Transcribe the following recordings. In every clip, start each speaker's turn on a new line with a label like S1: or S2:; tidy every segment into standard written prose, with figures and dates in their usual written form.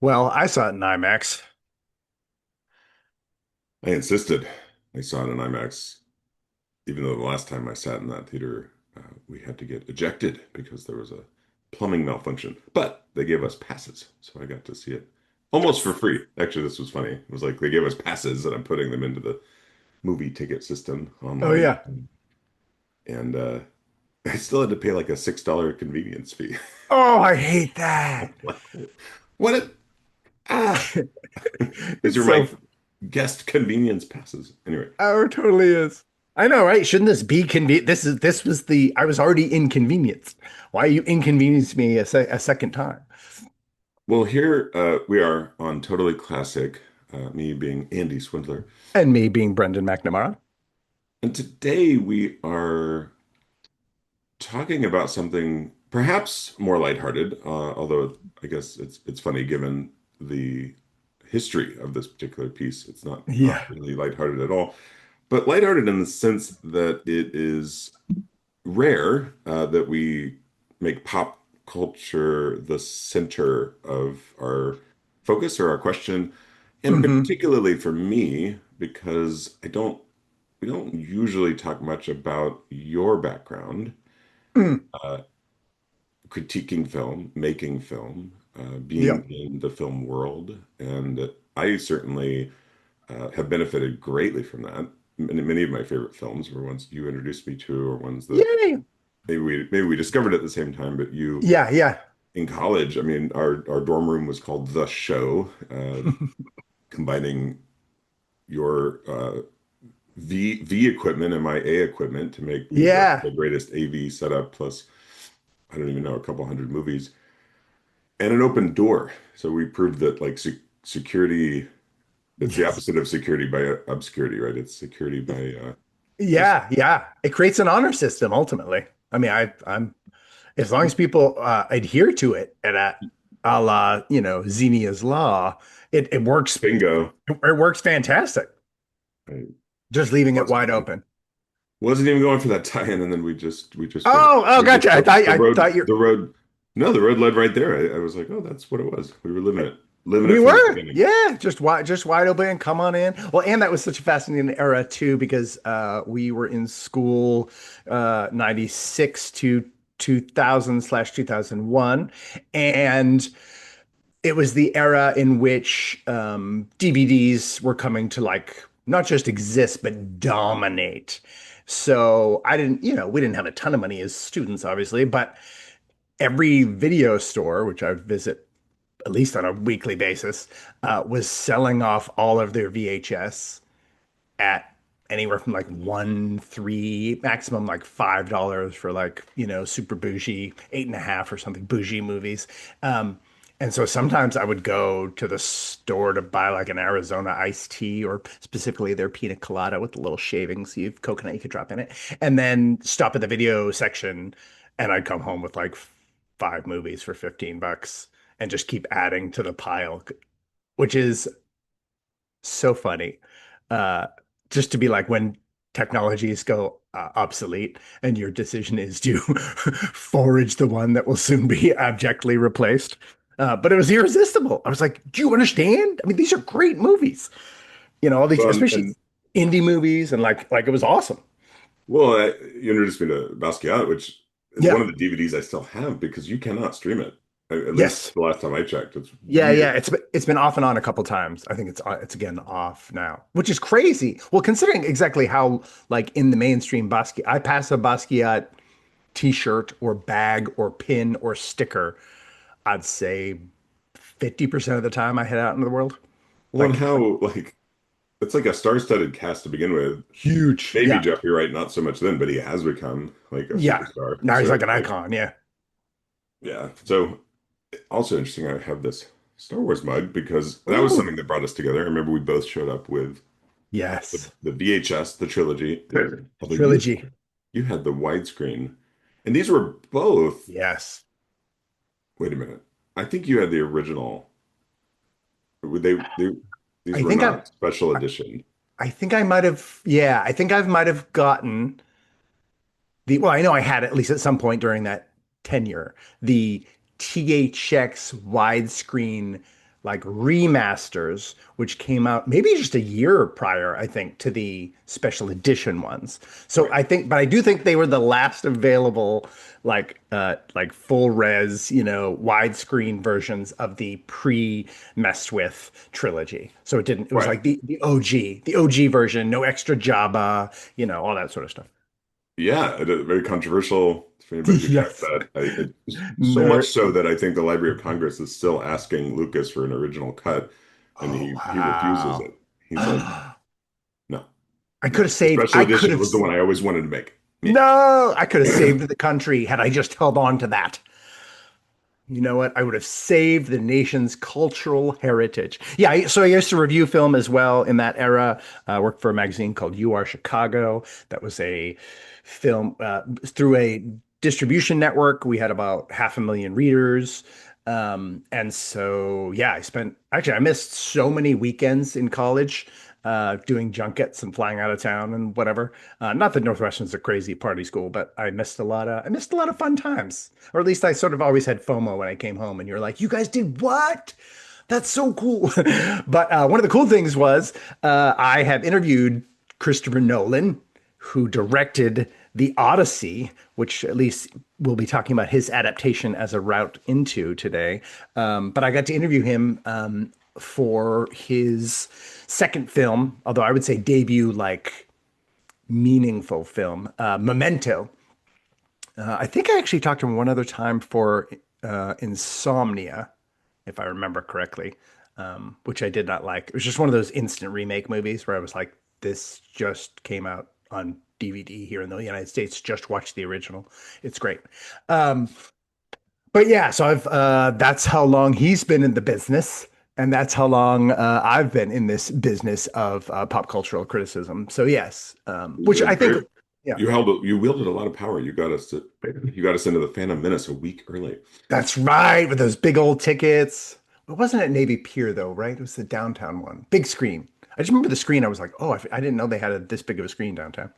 S1: Well, I saw it in IMAX.
S2: I insisted. I saw it in IMAX, even though the last time I sat in that theater, we had to get ejected because there was a plumbing malfunction. But they gave us passes, so I got to see it almost for free. Actually, this was funny. It was like they gave us passes, and I'm putting them into the movie ticket system
S1: Oh
S2: online,
S1: yeah.
S2: and I still had to pay like a $6 convenience fee.
S1: Oh, I hate that.
S2: What? Ah, these
S1: It's
S2: are
S1: so,
S2: my guest convenience passes. Anyway,
S1: oh, it totally is. I know, right? Shouldn't this be convenient? This was the, I was already inconvenienced. Why you inconvenience me a second time?
S2: well, here we are on Totally Classic, me being Andy Swindler.
S1: And me being Brendan McNamara.
S2: And today we are talking about something perhaps more lighthearted, although I guess it's funny given the history of this particular piece. It's not
S1: Yeah.
S2: really lighthearted at all, but lighthearted in the sense that it is rare that we make pop culture the center of our focus or our question, and
S1: Hmm.
S2: particularly for me, because I don't we don't usually talk much about your background,
S1: Mm.
S2: uh, critiquing film, making film,
S1: Yeah.
S2: being in the film world, and I certainly have benefited greatly from that. Many of my favorite films were ones you introduced me to, or ones that
S1: Yay.
S2: maybe we discovered at the same time, but you
S1: Yeah, yeah.
S2: in college, I mean, our dorm room was called The Show, combining your V equipment and my A equipment to make me
S1: Yeah.
S2: the greatest AV setup, plus I don't even know, a couple hundred movies, and an open door. So we proved that like security, it's the
S1: Yes.
S2: opposite of security by obscurity, right? It's security by just
S1: Yeah, yeah. It creates an honor system ultimately. I mean, I'm as long as people adhere to it and a la, Xenia's law, it works.
S2: bingo.
S1: It works fantastic.
S2: I
S1: Just leaving it wide open.
S2: wasn't even going for that tie-in, and then we just went.
S1: Oh,
S2: We just
S1: gotcha.
S2: the
S1: I thought
S2: road
S1: you
S2: the road. No, the road led right there. I was like, oh, that's what it was. We were living
S1: we
S2: it from the
S1: were.
S2: beginning.
S1: Yeah, just wide open. Come on in. Well, and that was such a fascinating era too, because we were in school 96 to 2000/2001. And it was the era in which DVDs were coming to like not just exist, but dominate. So I didn't, we didn't have a ton of money as students, obviously, but every video store, which I would visit at least on a weekly basis, was selling off all of their VHS at anywhere from like one, three, maximum like $5 for like, super bougie, 8.5 or something bougie movies. And so sometimes I would go to the store to buy like an Arizona iced tea or specifically their pina colada with the little shavings of coconut you could drop in it, and then stop at the video section and I'd come home with like five movies for $15 and just keep adding to the pile, which is so funny. Uh, just to be like when technologies go obsolete and your decision is to forage the one that will soon be abjectly replaced. But it was irresistible. I was like, do you understand? I mean, these are great movies. All these,
S2: Well,
S1: especially
S2: and
S1: indie movies, and like it was awesome.
S2: you introduced me to Basquiat, which is one
S1: Yeah.
S2: of the DVDs I still have because you cannot stream it. At least
S1: Yes.
S2: the last time I checked, it's
S1: Yeah, yeah.
S2: weird.
S1: It's been off and on a couple times. I think it's again off now, which is crazy. Well, considering exactly how like in the mainstream Basquiat, I pass a Basquiat t-shirt or bag or pin or sticker, I'd say 50% of the time I head out into the world.
S2: Well, and
S1: Like
S2: how like it's like a star-studded cast to begin with.
S1: huge.
S2: Maybe
S1: Yeah.
S2: Jeff, you're right, not so much then, but he has become like a
S1: Yeah.
S2: superstar.
S1: Now he's
S2: So
S1: like an
S2: like,
S1: icon. Yeah.
S2: yeah. So also interesting, I have this Star Wars mug because that was
S1: Ooh.
S2: something that brought us together. I remember we both showed up with
S1: Yes.
S2: the VHS, the trilogy. Although
S1: Trilogy.
S2: you had the widescreen, and these were both.
S1: Yes.
S2: Wait a minute, I think you had the original. They these
S1: I
S2: were
S1: think I
S2: not special edition.
S1: I think I might have, yeah, I think I might have gotten well, I know I had at least at some point during that tenure, the THX widescreen like remasters, which came out maybe just a year prior, I think, to the special edition ones. So
S2: Right.
S1: I think, but I do think they were the last available like full res, widescreen versions of the pre-messed with trilogy. So it was
S2: Right.
S1: like the OG version, no extra Java, all that sort of stuff.
S2: Yeah, very controversial for anybody who checked
S1: Yes.
S2: that. So much
S1: Nerd.
S2: so that I think the Library of Congress is still asking Lucas for an original cut, and
S1: Oh,
S2: he refuses
S1: wow.
S2: it. He's like, no,
S1: I could
S2: no.
S1: have
S2: The
S1: saved,
S2: special edition was the one I always wanted to make. Yeah.
S1: no, I could have saved the country had I just held on to that. You know what? I would have saved the nation's cultural heritage. Yeah, so I used to review film as well in that era. I worked for a magazine called You Are Chicago. That was a film through a distribution network. We had about 500,000 readers. And so, yeah, I missed so many weekends in college doing junkets and flying out of town and whatever. Not that Northwestern's a crazy party school, but I missed a lot of fun times. Or at least I sort of always had FOMO when I came home and you're like, you guys did what? That's so cool. But one of the cool things was I have interviewed Christopher Nolan, who directed the Odyssey, which at least we'll be talking about his adaptation as a route into today. But I got to interview him for his second film, although I would say debut, like meaningful film, Memento. I think I actually talked to him one other time for Insomnia, if I remember correctly, which I did not like. It was just one of those instant remake movies where I was like, this just came out on DVD here in the United States. Just watch the original. It's great. Um, but yeah, so that's how long he's been in the business. And that's how long I've been in this business of pop cultural criticism. So yes, which I think,
S2: Very,
S1: yeah.
S2: you wielded a lot of power. You got us into the Phantom Menace a week early.
S1: That's right, with those big old tickets. It wasn't at Navy Pier though, right? It was the downtown one, big screen. I just remember the screen. I was like, oh, I didn't know they had this big of a screen downtown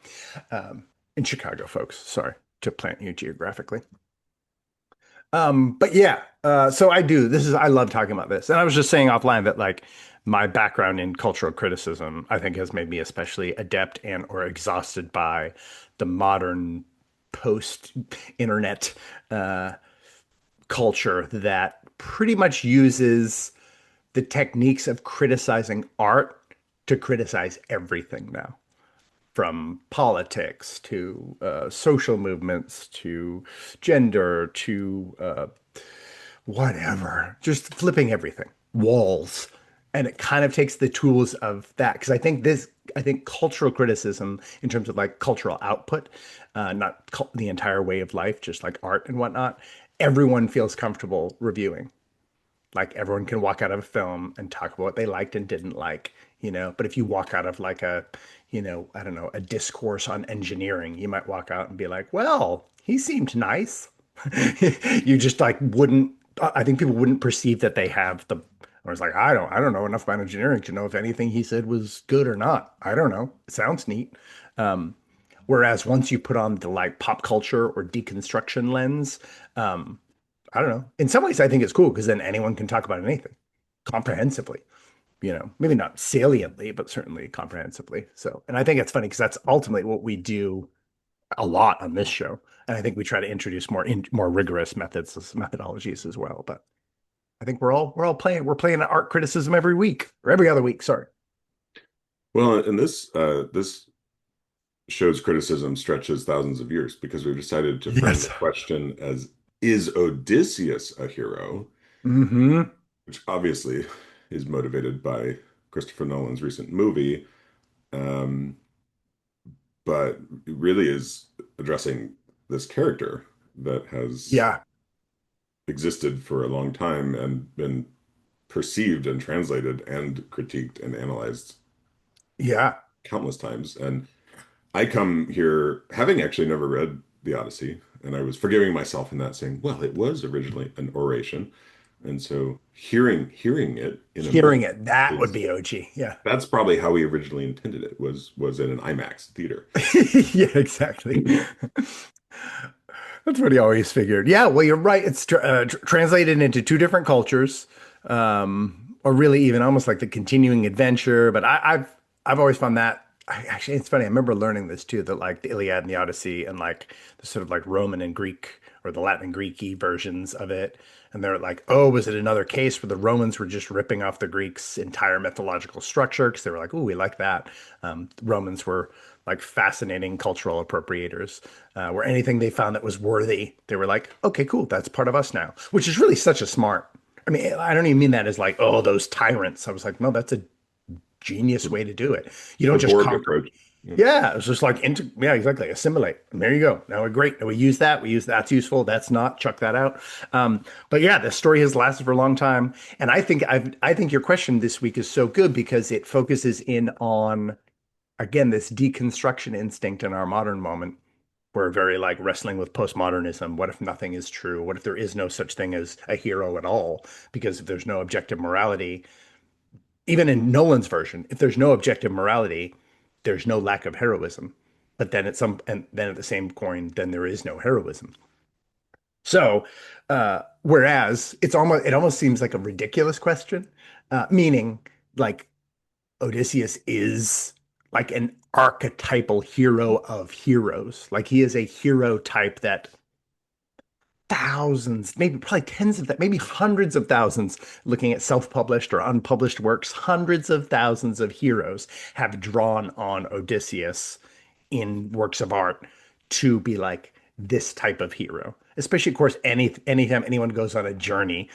S1: in Chicago, folks. Sorry to plant you geographically. But yeah, so I do. I love talking about this, and I was just saying offline that like my background in cultural criticism, I think, has made me especially adept and or exhausted by the modern post-internet culture that pretty much uses the techniques of criticizing art to criticize everything now, from politics to social movements to gender to whatever, just flipping everything, walls. And it kind of takes the tools of that because I think cultural criticism in terms of like cultural output, not the entire way of life, just like art and whatnot, everyone feels comfortable reviewing. Like everyone can walk out of a film and talk about what they liked and didn't like, But if you walk out of like I don't know, a discourse on engineering, you might walk out and be like, well, he seemed nice. You just like wouldn't, I think people wouldn't perceive that they have I was like, I don't know enough about engineering to know if anything he said was good or not. I don't know. It sounds neat. Whereas once you put on the like pop culture or deconstruction lens, I don't know. In some ways, I think it's cool because then anyone can talk about anything comprehensively, maybe not saliently, but certainly comprehensively. So, and I think it's funny because that's ultimately what we do a lot on this show. And I think we try to introduce more rigorous methodologies as well. But I think we're playing art criticism every week or every other week. Sorry.
S2: Well, and this show's criticism stretches thousands of years because we've decided to frame the
S1: Yes.
S2: question as, is Odysseus a hero?
S1: Hmm.
S2: Which obviously is motivated by Christopher Nolan's recent movie, um, but really is addressing this character that has
S1: Yeah.
S2: existed for a long time and been perceived and translated and critiqued and analyzed
S1: Yeah.
S2: countless times. And I come here having actually never read the Odyssey, and I was forgiving myself in that, saying, well, it was originally an oration. And so hearing it in a movie
S1: Hearing it, that would
S2: is
S1: be OG. Yeah.
S2: that's probably how he originally intended it, was in an IMAX theater.
S1: Yeah, exactly. That's what he always figured. Yeah, well, you're right. It's translated into two different cultures, or really even almost like the continuing adventure. But I've always found that actually it's funny. I remember learning this too, that like the Iliad and the Odyssey and like the sort of like Roman and Greek or the Latin and Greek-y versions of it. And they're like, oh, was it another case where the Romans were just ripping off the Greeks' entire mythological structure? Because they were like, oh, we like that. Romans were like fascinating cultural appropriators, where anything they found that was worthy, they were like, okay, cool, that's part of us now, which is really such a smart. I mean, I don't even mean that as like, oh, those tyrants. I was like, no, that's a genius way to do it. You don't
S2: The
S1: just
S2: Borg
S1: conquer.
S2: approach. Yeah.
S1: Yeah, it's just like, yeah, exactly. Assimilate. And there you go. Now we're great. Now we use that. We use that's useful. That's not. Chuck that out. But yeah, the story has lasted for a long time, and I think your question this week is so good because it focuses in on again this deconstruction instinct in our modern moment. We're very like wrestling with postmodernism. What if nothing is true? What if there is no such thing as a hero at all? Because if there's no objective morality, even in Nolan's version, if there's no objective morality, there's no lack of heroism. But then at some and then at the same coin, then there is no heroism. So, whereas it almost seems like a ridiculous question, meaning like Odysseus is like an archetypal hero of heroes. Like he is a hero type that thousands, maybe probably tens of that, maybe hundreds of thousands, looking at self-published or unpublished works, hundreds of thousands of heroes have drawn on Odysseus in works of art to be like this type of hero. Especially, of course, anytime anyone goes on a journey,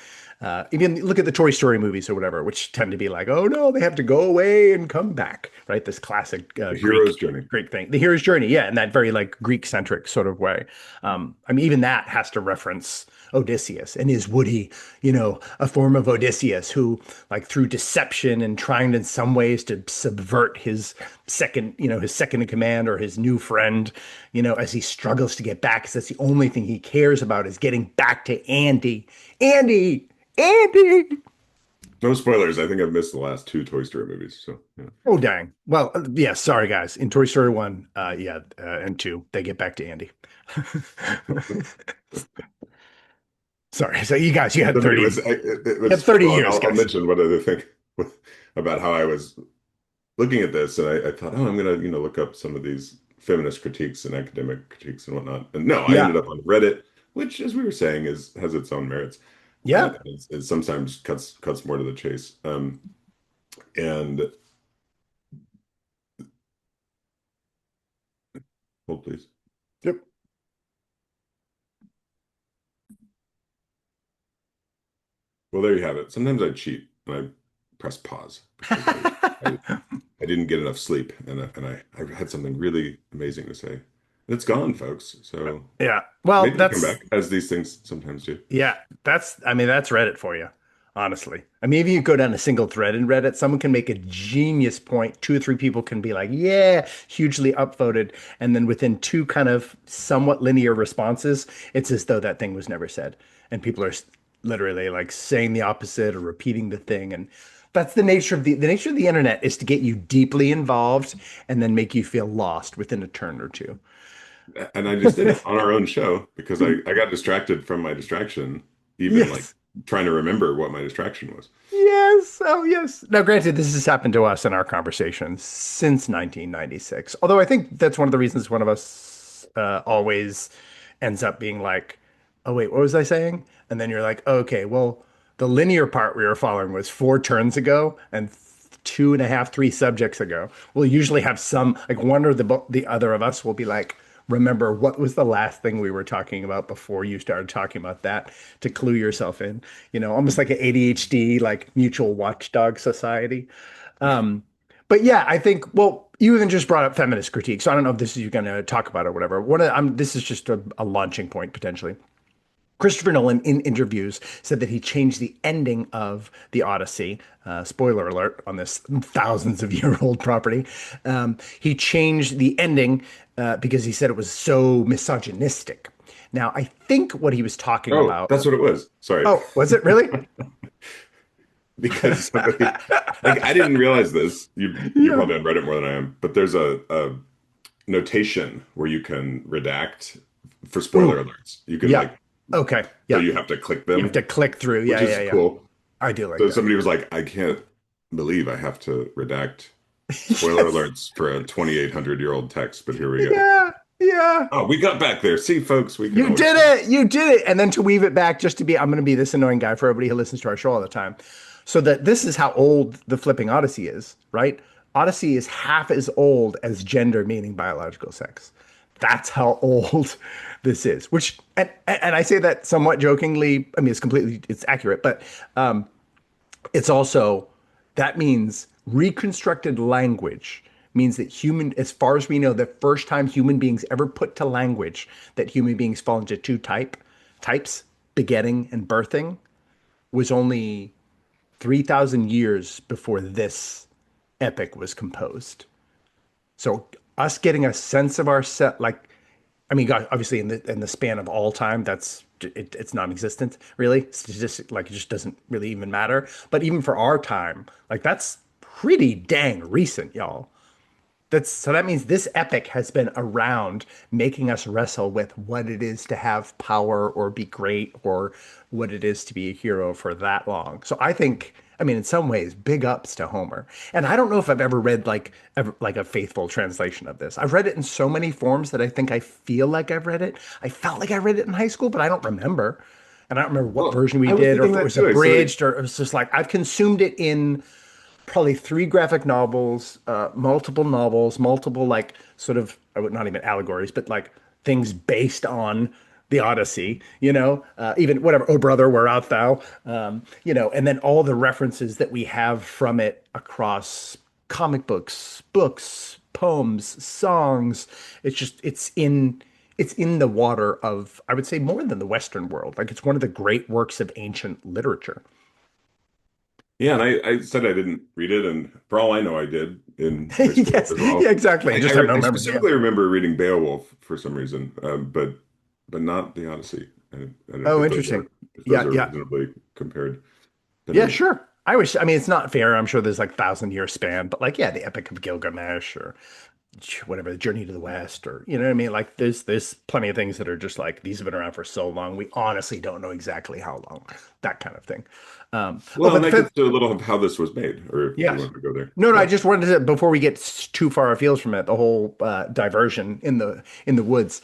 S1: even look at the Toy Story movies or whatever, which tend to be like, oh no, they have to go away and come back, right? This classic
S2: The hero's journey.
S1: Greek thing, the hero's journey, yeah, in that very like Greek centric sort of way. I mean, even that has to reference Odysseus and is Woody, a form of Odysseus who, like, through deception and trying in some ways to subvert his second in command or his new friend, as he struggles to get back, because that's the only thing he cares about is getting back to Andy. Andy, Andy.
S2: No spoilers. I think I've missed the last two Toy Story movies. So yeah.
S1: Oh, dang. Well, yeah, sorry, guys. In Toy Story 1, yeah, and 2, they get back to Andy. Sorry. So you had
S2: Somebody
S1: 30,
S2: was, it was,
S1: 30
S2: well,
S1: years,
S2: I'll
S1: guys.
S2: mention one other thing about how I was looking at this, and I thought, oh, I'm gonna, look up some of these feminist critiques and academic critiques and whatnot. And no, I
S1: Yeah.
S2: ended up on Reddit, which, as we were saying, has its own merits.
S1: Yeah.
S2: It sometimes cuts more to the chase. And hold please.
S1: Yep.
S2: Well, there you have it. Sometimes I cheat and I press pause because I, I didn't get enough sleep and I had something really amazing to say. And it's gone, folks. So
S1: Yeah. Well,
S2: maybe come back as these things sometimes do.
S1: yeah, I mean, that's Reddit for you, honestly. I mean, if you go down a single thread in Reddit, someone can make a genius point. Two or three people can be like, yeah, hugely upvoted. And then within two kind of somewhat linear responses, it's as though that thing was never said. And people are literally like saying the opposite or repeating the thing. And that's the nature of the internet is to get you deeply involved and then make you feel lost within a turn or two.
S2: And I just did it on our own show because I got distracted from my distraction, even like
S1: Yes.
S2: trying to remember what my distraction was.
S1: Yes. Oh, yes. Now, granted, this has happened to us in our conversations since 1996. Although I think that's one of the reasons one of us always ends up being like, oh, wait, what was I saying? And then you're like, oh, okay, well, the linear part we were following was 4 turns ago and two and a half, three subjects ago. We'll usually have some, like one or the other of us will be like, remember what was the last thing we were talking about before you started talking about that to clue yourself in, almost like an ADHD, like mutual watchdog society. Um, but yeah, I think, well, you even just brought up feminist critique. So I don't know if this is you're going to talk about or whatever. This is just a launching point potentially. Christopher Nolan, in interviews, said that he changed the ending of the Odyssey. Spoiler alert on this thousands of year old property. He changed the ending because he said it was so misogynistic. Now, I think what he was talking
S2: Oh,
S1: about.
S2: that's what it was. Sorry.
S1: Oh, was it really?
S2: Because somebody like I didn't realize this. You're
S1: Yeah.
S2: probably on Reddit more than I am, but there's a notation where you can redact for
S1: Ooh,
S2: spoiler alerts. You can
S1: yeah.
S2: like,
S1: Okay.
S2: so
S1: Yeah.
S2: you have to click
S1: You have
S2: them,
S1: to click through.
S2: which
S1: Yeah,
S2: is
S1: yeah, yeah.
S2: cool.
S1: I do like
S2: So
S1: that.
S2: somebody was like, I can't believe I have to redact spoiler
S1: Yes.
S2: alerts for a 2,800-year-old text, but here we go.
S1: Yeah. Yeah.
S2: Oh, we got back there. See, folks, we can
S1: You
S2: always
S1: did
S2: do.
S1: it. You did it. And then to weave it back, just to be, I'm going to be this annoying guy for everybody who listens to our show all the time. So that this is how old the flipping Odyssey is, right? Odyssey is half as old as gender, meaning biological sex. That's how old this is. Which, and I say that somewhat jokingly. I mean, it's accurate, but it's also, that means reconstructed language means that as far as we know, the first time human beings ever put to language that human beings fall into types, begetting and birthing, was only 3,000 years before this epic was composed. So us getting a sense of our set, like, I mean, God, obviously in the span of all time, it's non-existent, really. It's just like, it just doesn't really even matter. But even for our time, like, that's pretty dang recent, y'all. That means this epic has been around, making us wrestle with what it is to have power or be great, or what it is to be a hero for that long. So I think, I mean, in some ways, big ups to Homer. And I don't know if I've ever read like a faithful translation of this. I've read it in so many forms that I think I feel like I've read it. I felt like I read it in high school, but I don't remember. And I don't remember what
S2: Well,
S1: version we
S2: I was
S1: did, or
S2: thinking
S1: if it
S2: that
S1: was
S2: too. I said,
S1: abridged, or it was just like I've consumed it in probably three graphic novels, multiple novels, multiple like sort of, I would not even allegories, but like things based on the Odyssey, even whatever, Oh Brother, Where Art Thou, and then all the references that we have from it across comic books, poems, songs. It's in the water of, I would say, more than the Western world. Like, it's one of the great works of ancient literature.
S2: yeah, and I said I didn't read it, and for all I know, I did in high school
S1: Yes,
S2: as
S1: yeah,
S2: well.
S1: exactly.
S2: I,
S1: Just have no
S2: I
S1: memory. Yeah.
S2: specifically remember reading Beowulf for some reason, but not the Odyssey. I don't know
S1: Oh,
S2: if those
S1: interesting.
S2: are
S1: Yeah, yeah,
S2: reasonably compared. But
S1: yeah.
S2: anyway,
S1: Sure. I mean, it's not fair. I'm sure there's like 1,000 year span, but like, yeah, the Epic of Gilgamesh, or whatever, the Journey to the West, or you know what I mean. Like, there's plenty of things that are just like, these have been around for so long. We honestly don't know exactly how long. That kind of thing. Oh,
S2: well,
S1: but
S2: and
S1: the
S2: that gets
S1: fifth.
S2: to a little of how this was made, or if you
S1: Yes.
S2: want to go there.
S1: No, no. I
S2: Yeah.
S1: just wanted to, before we get too far afield from it, the whole diversion in the woods.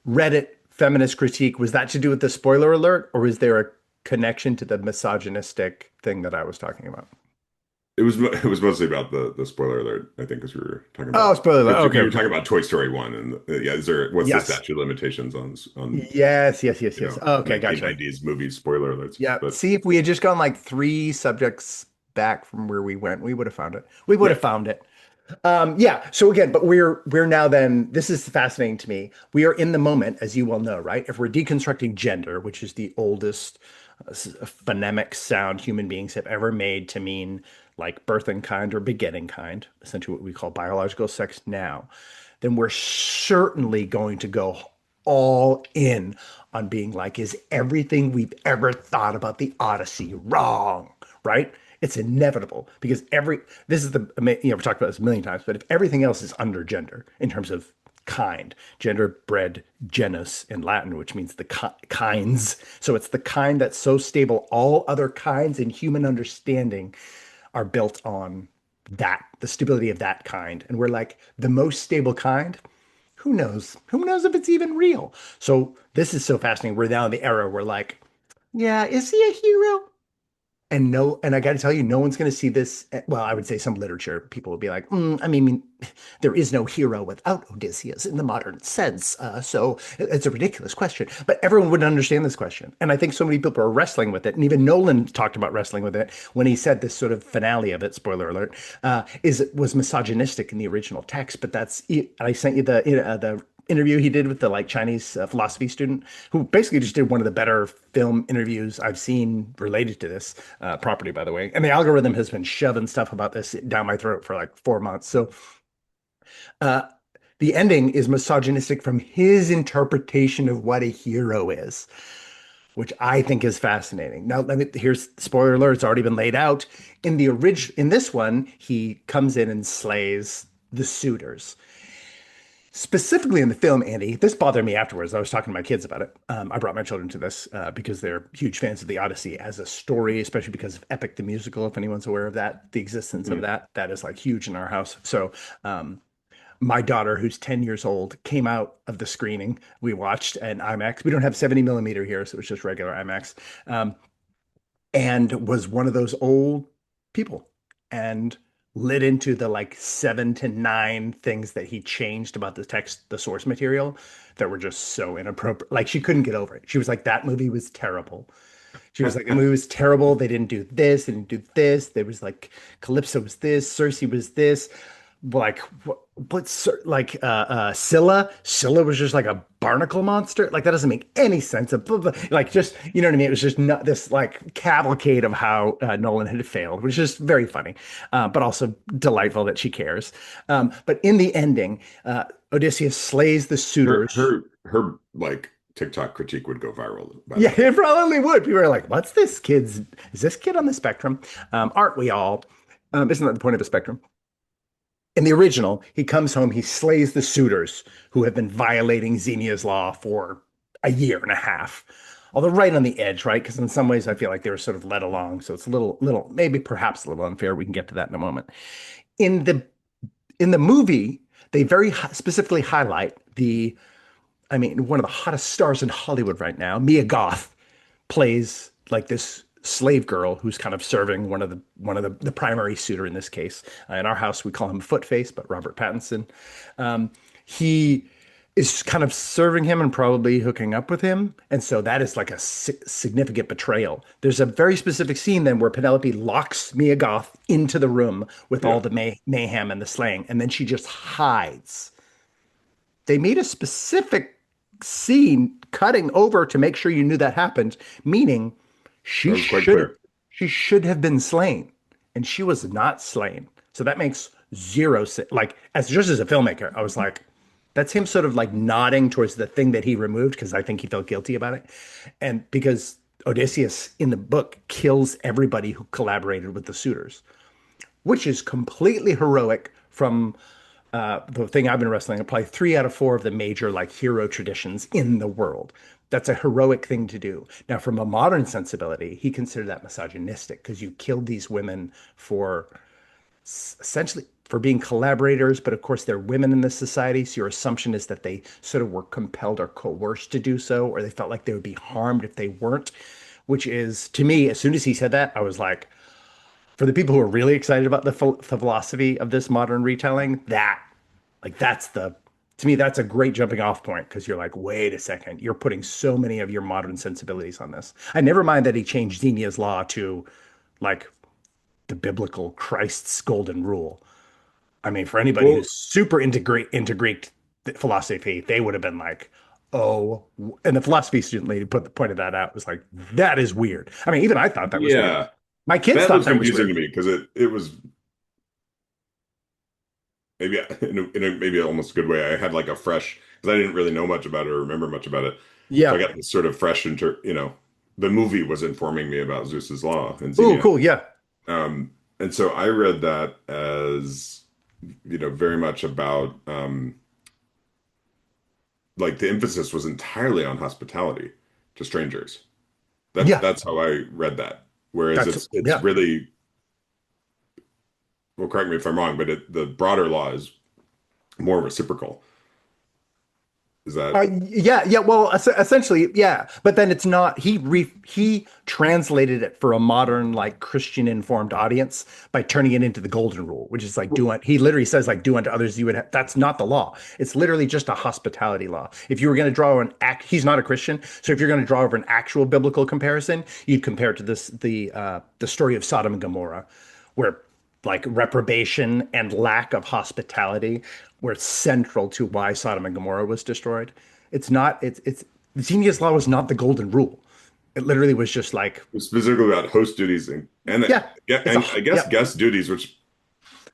S1: Reddit feminist critique, was that to do with the spoiler alert, or is there a connection to the misogynistic thing that I was talking about?
S2: It was mostly about the spoiler alert, I think, as we were talking
S1: Oh,
S2: about.
S1: spoiler alert.
S2: But
S1: Okay,
S2: you were
S1: okay.
S2: talking about Toy Story 1, and yeah, what's the
S1: Yes.
S2: statute of limitations on
S1: Yes, yes, yes, yes. Okay, gotcha.
S2: 1990s movie spoiler alerts?
S1: Yeah.
S2: But
S1: See, if we had just gone like three subjects back from where we went, we would have found it. We would have
S2: right.
S1: found it. Yeah. So again, but we're now then, this is fascinating to me. We are in the moment, as you well know, right? If we're deconstructing gender, which is the oldest phonemic sound human beings have ever made to mean like birth and kind or begetting kind, essentially what we call biological sex now, then we're certainly going to go all in on being like, is everything we've ever thought about the Odyssey wrong? Right? It's inevitable, because this is we've talked about this a million times, but if everything else is under gender in terms of kind, gender bred genus in Latin, which means the kinds. So it's the kind that's so stable. All other kinds in human understanding are built on the stability of that kind. And we're like, the most stable kind, who knows? Who knows if it's even real? So this is so fascinating. We're now in the era where like, yeah, is he a hero? And no, and I got to tell you, no one's going to see this. Well, I would say some literature people will be like, I mean, there is no hero without Odysseus in the modern sense. So it's a ridiculous question. But everyone would understand this question. And I think so many people are wrestling with it. And even Nolan talked about wrestling with it when he said this sort of finale of it, spoiler alert, was misogynistic in the original text. But I sent you the interview he did with the like Chinese philosophy student, who basically just did one of the better film interviews I've seen related to this property, by the way. And the algorithm has been shoving stuff about this down my throat for like 4 months. So uh, the ending is misogynistic from his interpretation of what a hero is, which I think is fascinating. Now, here's spoiler alert, it's already been laid out. In this one, he comes in and slays the suitors. specifically in the film, Andy, this bothered me afterwards. I was talking to my kids about it. I brought my children to this because they're huge fans of the Odyssey as a story, especially because of Epic the musical. If anyone's aware of that, the existence of
S2: Hmm.
S1: that is like huge in our house. So, my daughter, who's 10 years old, came out of the screening. We watched an IMAX. We don't have 70 millimeter here, so it's just regular IMAX. Um, and was one of those old people and lit into the like 7 to 9 things that he changed about the text, the source material that were just so inappropriate. Like she couldn't get over it. She was like, that movie was terrible. She was like, the movie was terrible. They didn't do this, they didn't do this. There was like Calypso was this, Circe was this. Like what's like Scylla was just like a barnacle monster. Like that doesn't make any sense. Like just you know what I mean? It was just not this like cavalcade of how Nolan had failed, which is very funny, but also delightful that she cares. But in the ending, Odysseus slays the
S2: Her
S1: suitors.
S2: her like TikTok critique would go viral, by the
S1: Yeah,
S2: way.
S1: it probably would. People are like, "What's this kid's? Is this kid on the spectrum? Aren't we all? Isn't that the point of the spectrum?" In the original, he comes home, he slays the suitors who have been violating Xenia's law for a year and a half. Although right on the edge, right? Because in some ways I feel like they were sort of led along. So it's a little, maybe perhaps a little unfair. We can get to that in a moment. In the in the movie, they very specifically highlight I mean, one of the hottest stars in Hollywood right now, Mia Goth, plays like this slave girl who's kind of serving one of the primary suitor in this case. In our house, we call him Footface, but Robert Pattinson. He is kind of serving him and probably hooking up with him, and so that is like a significant betrayal. There's a very specific scene then where Penelope locks Mia Goth into the room with all
S2: Yeah.
S1: the mayhem and the slaying, and then she just hides. They made a specific scene cutting over to make sure you knew that happened, meaning
S2: That
S1: she
S2: was quite
S1: should have
S2: clear.
S1: she should have been slain, and she was not slain. So that makes zero sense. Like as just as a filmmaker, I was like, that's him sort of like nodding towards the thing that he removed because I think he felt guilty about it, and because Odysseus in the book kills everybody who collaborated with the suitors, which is completely heroic from the thing I've been wrestling, probably 3 out of 4 of the major like hero traditions in the world. That's a heroic thing to do. Now, from a modern sensibility, he considered that misogynistic because you killed these women for essentially for being collaborators, but of course they're women in this society. So your assumption is that they sort of were compelled or coerced to do so, or they felt like they would be harmed if they weren't, which is to me, as soon as he said that, I was like, for the people who are really excited about the philosophy of this modern retelling, that's the to me that's a great jumping off point because you're like, wait a second, you're putting so many of your modern sensibilities on this. I never mind that he changed Xenia's law to like the biblical Christ's golden rule. I mean, for anybody
S2: Well,
S1: who's super into Greek philosophy, they would have been like, oh, and the philosophy student lady pointed that out. It was like, that is weird. I mean, even I thought that was weird.
S2: yeah,
S1: My kids
S2: that
S1: thought
S2: was
S1: that was
S2: confusing
S1: weird.
S2: to me because it was maybe in a maybe almost a good way. I had like a fresh because I didn't really know much about it or remember much about it, so I
S1: Yeah.
S2: got this sort of fresh the movie was informing me about Zeus's law and
S1: Oh,
S2: Xenia.
S1: cool. Yeah.
S2: And so I read that as very much about like the emphasis was entirely on hospitality to strangers.
S1: Yeah.
S2: That's how I read that. Whereas
S1: That's
S2: it's
S1: yeah.
S2: really, well, correct me if I'm wrong, but the broader law is more reciprocal. Is that
S1: Yeah. Well, essentially, yeah. But then it's not. He translated it for a modern, like Christian informed audience by turning it into the golden rule, which is like do unto. He literally says like do unto others you would. That's not the law. It's literally just a hospitality law. If you were going to draw an act, he's not a Christian, so if you're going to draw over an actual biblical comparison, you'd compare it to the story of Sodom and Gomorrah, where like reprobation and lack of hospitality were central to why Sodom and Gomorrah was destroyed. It's not, it's Xenia's law was not the golden rule. It literally was just like,
S2: specifically about host duties and
S1: yeah,
S2: yeah,
S1: it's a,
S2: and I guess
S1: yeah,
S2: guest duties, which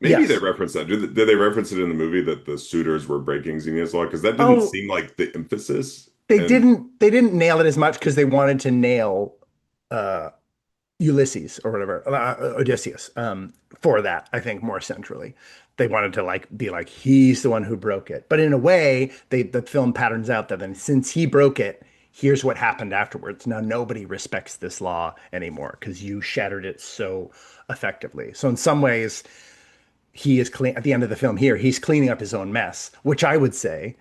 S2: maybe they
S1: yes.
S2: reference that. Did they reference it in the movie that the suitors were breaking Xenia's law? Because that didn't
S1: Oh,
S2: seem like the emphasis.
S1: they
S2: And
S1: didn't nail it as much because they wanted to nail uh Ulysses or whatever, Odysseus, for that, I think more centrally. They wanted to like be like he's the one who broke it. But in a way, the film patterns out that then since he broke it, here's what happened afterwards. Now nobody respects this law anymore because you shattered it so effectively. So in some ways, he is clean at the end of the film here, he's cleaning up his own mess, which I would say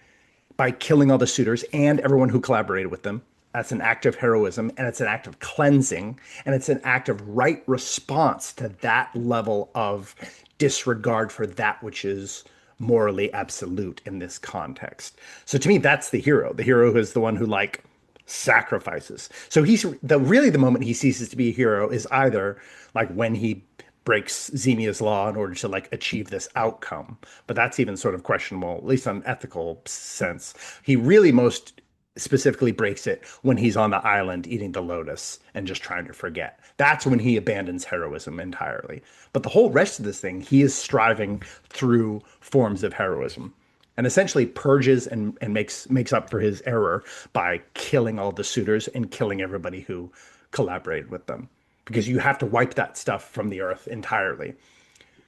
S1: by killing all the suitors and everyone who collaborated with them. That's an act of heroism and it's an act of cleansing and it's an act of right response to that level of disregard for that which is morally absolute in this context. So to me, that's the hero. The hero is the one who like sacrifices. So he's the really the moment he ceases to be a hero is either like when he breaks Xenia's law in order to like achieve this outcome. But that's even sort of questionable, at least on an ethical sense. He really most specifically breaks it when he's on the island eating the lotus and just trying to forget. That's when he abandons heroism entirely. But the whole rest of this thing, he is striving through forms of heroism and essentially purges and makes up for his error by killing all the suitors and killing everybody who collaborated with them because you have to wipe that stuff from the earth entirely.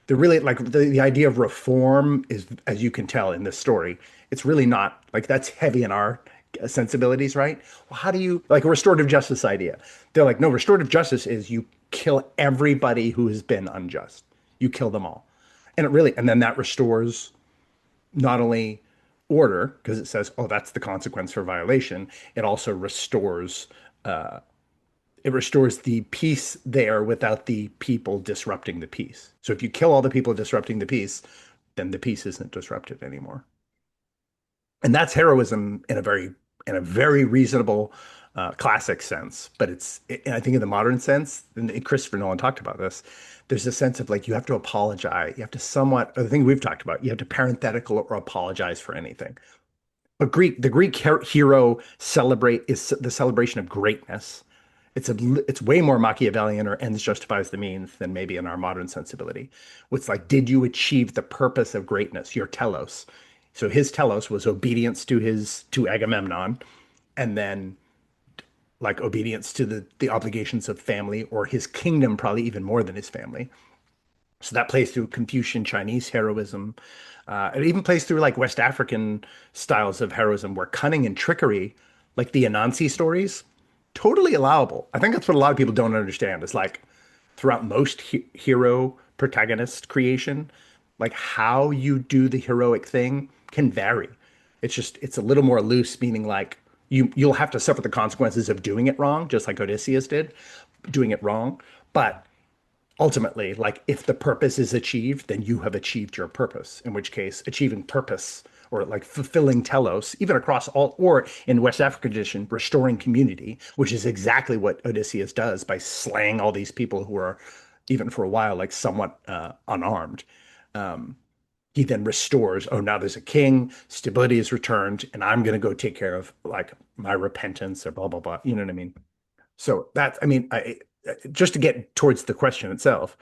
S1: The really like the idea of reform is, as you can tell in this story, it's really not like that's heavy in our sensibilities, right? Well, how do you like a restorative justice idea? They're like, no, restorative justice is you kill everybody who has been unjust. You kill them all. And it really, and then that restores not only order, because it says, oh, that's the consequence for violation, it also restores it restores the peace there without the people disrupting the peace. So if you kill all the people disrupting the peace, then the peace isn't disrupted anymore. And that's heroism in a very reasonable classic sense. But I think in the modern sense, and Christopher Nolan talked about this, there's a sense of like you have to apologize. You have to somewhat, or the thing we've talked about, you have to parenthetical or apologize for anything. But the Greek hero celebrate is the celebration of greatness. It's way more Machiavellian or ends justifies the means than maybe in our modern sensibility. It's like, did you achieve the purpose of greatness, your telos? So his telos was obedience to Agamemnon, and then like obedience to the obligations of family or his kingdom, probably even more than his family. So that plays through Confucian Chinese heroism. It even plays through like West African styles of heroism where cunning and trickery, like the Anansi stories, totally allowable. I think that's what a lot of people don't understand. Is like throughout most hero protagonist creation, like how you do the heroic thing can vary. It's a little more loose, meaning like you'll have to suffer the consequences of doing it wrong, just like Odysseus did, doing it wrong. But ultimately, like if the purpose is achieved, then you have achieved your purpose, in which case achieving purpose or like fulfilling telos, even across all, or in West African tradition, restoring community, which is exactly what Odysseus does by slaying all these people who are, even for a while, like somewhat unarmed. Um, he then restores, oh, now there's a king, stability is returned, and I'm going to go take care of like my repentance or blah, blah, blah. You know what I mean? So that's, I mean, just to get towards the question itself,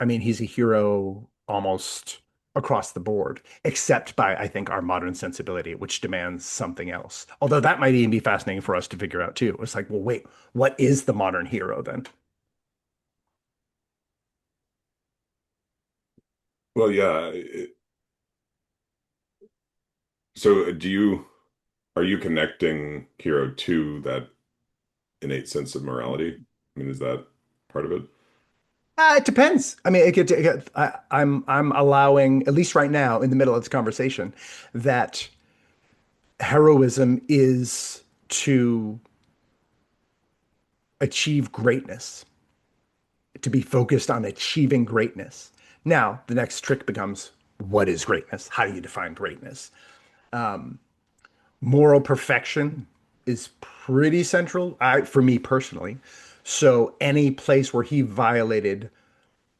S1: I mean, he's a hero almost across the board, except by, I think, our modern sensibility, which demands something else. Although that might even be fascinating for us to figure out too. It's like, well, wait, what is the modern hero then?
S2: Well, yeah. So are you connecting hero to that innate sense of morality? I mean, is that part of it?
S1: It depends. I mean, I'm allowing, at least right now, in the middle of this conversation, that heroism is to achieve greatness, to be focused on achieving greatness. Now, the next trick becomes what is greatness? How do you define greatness? Moral perfection is pretty central for me personally. So, any place where he violated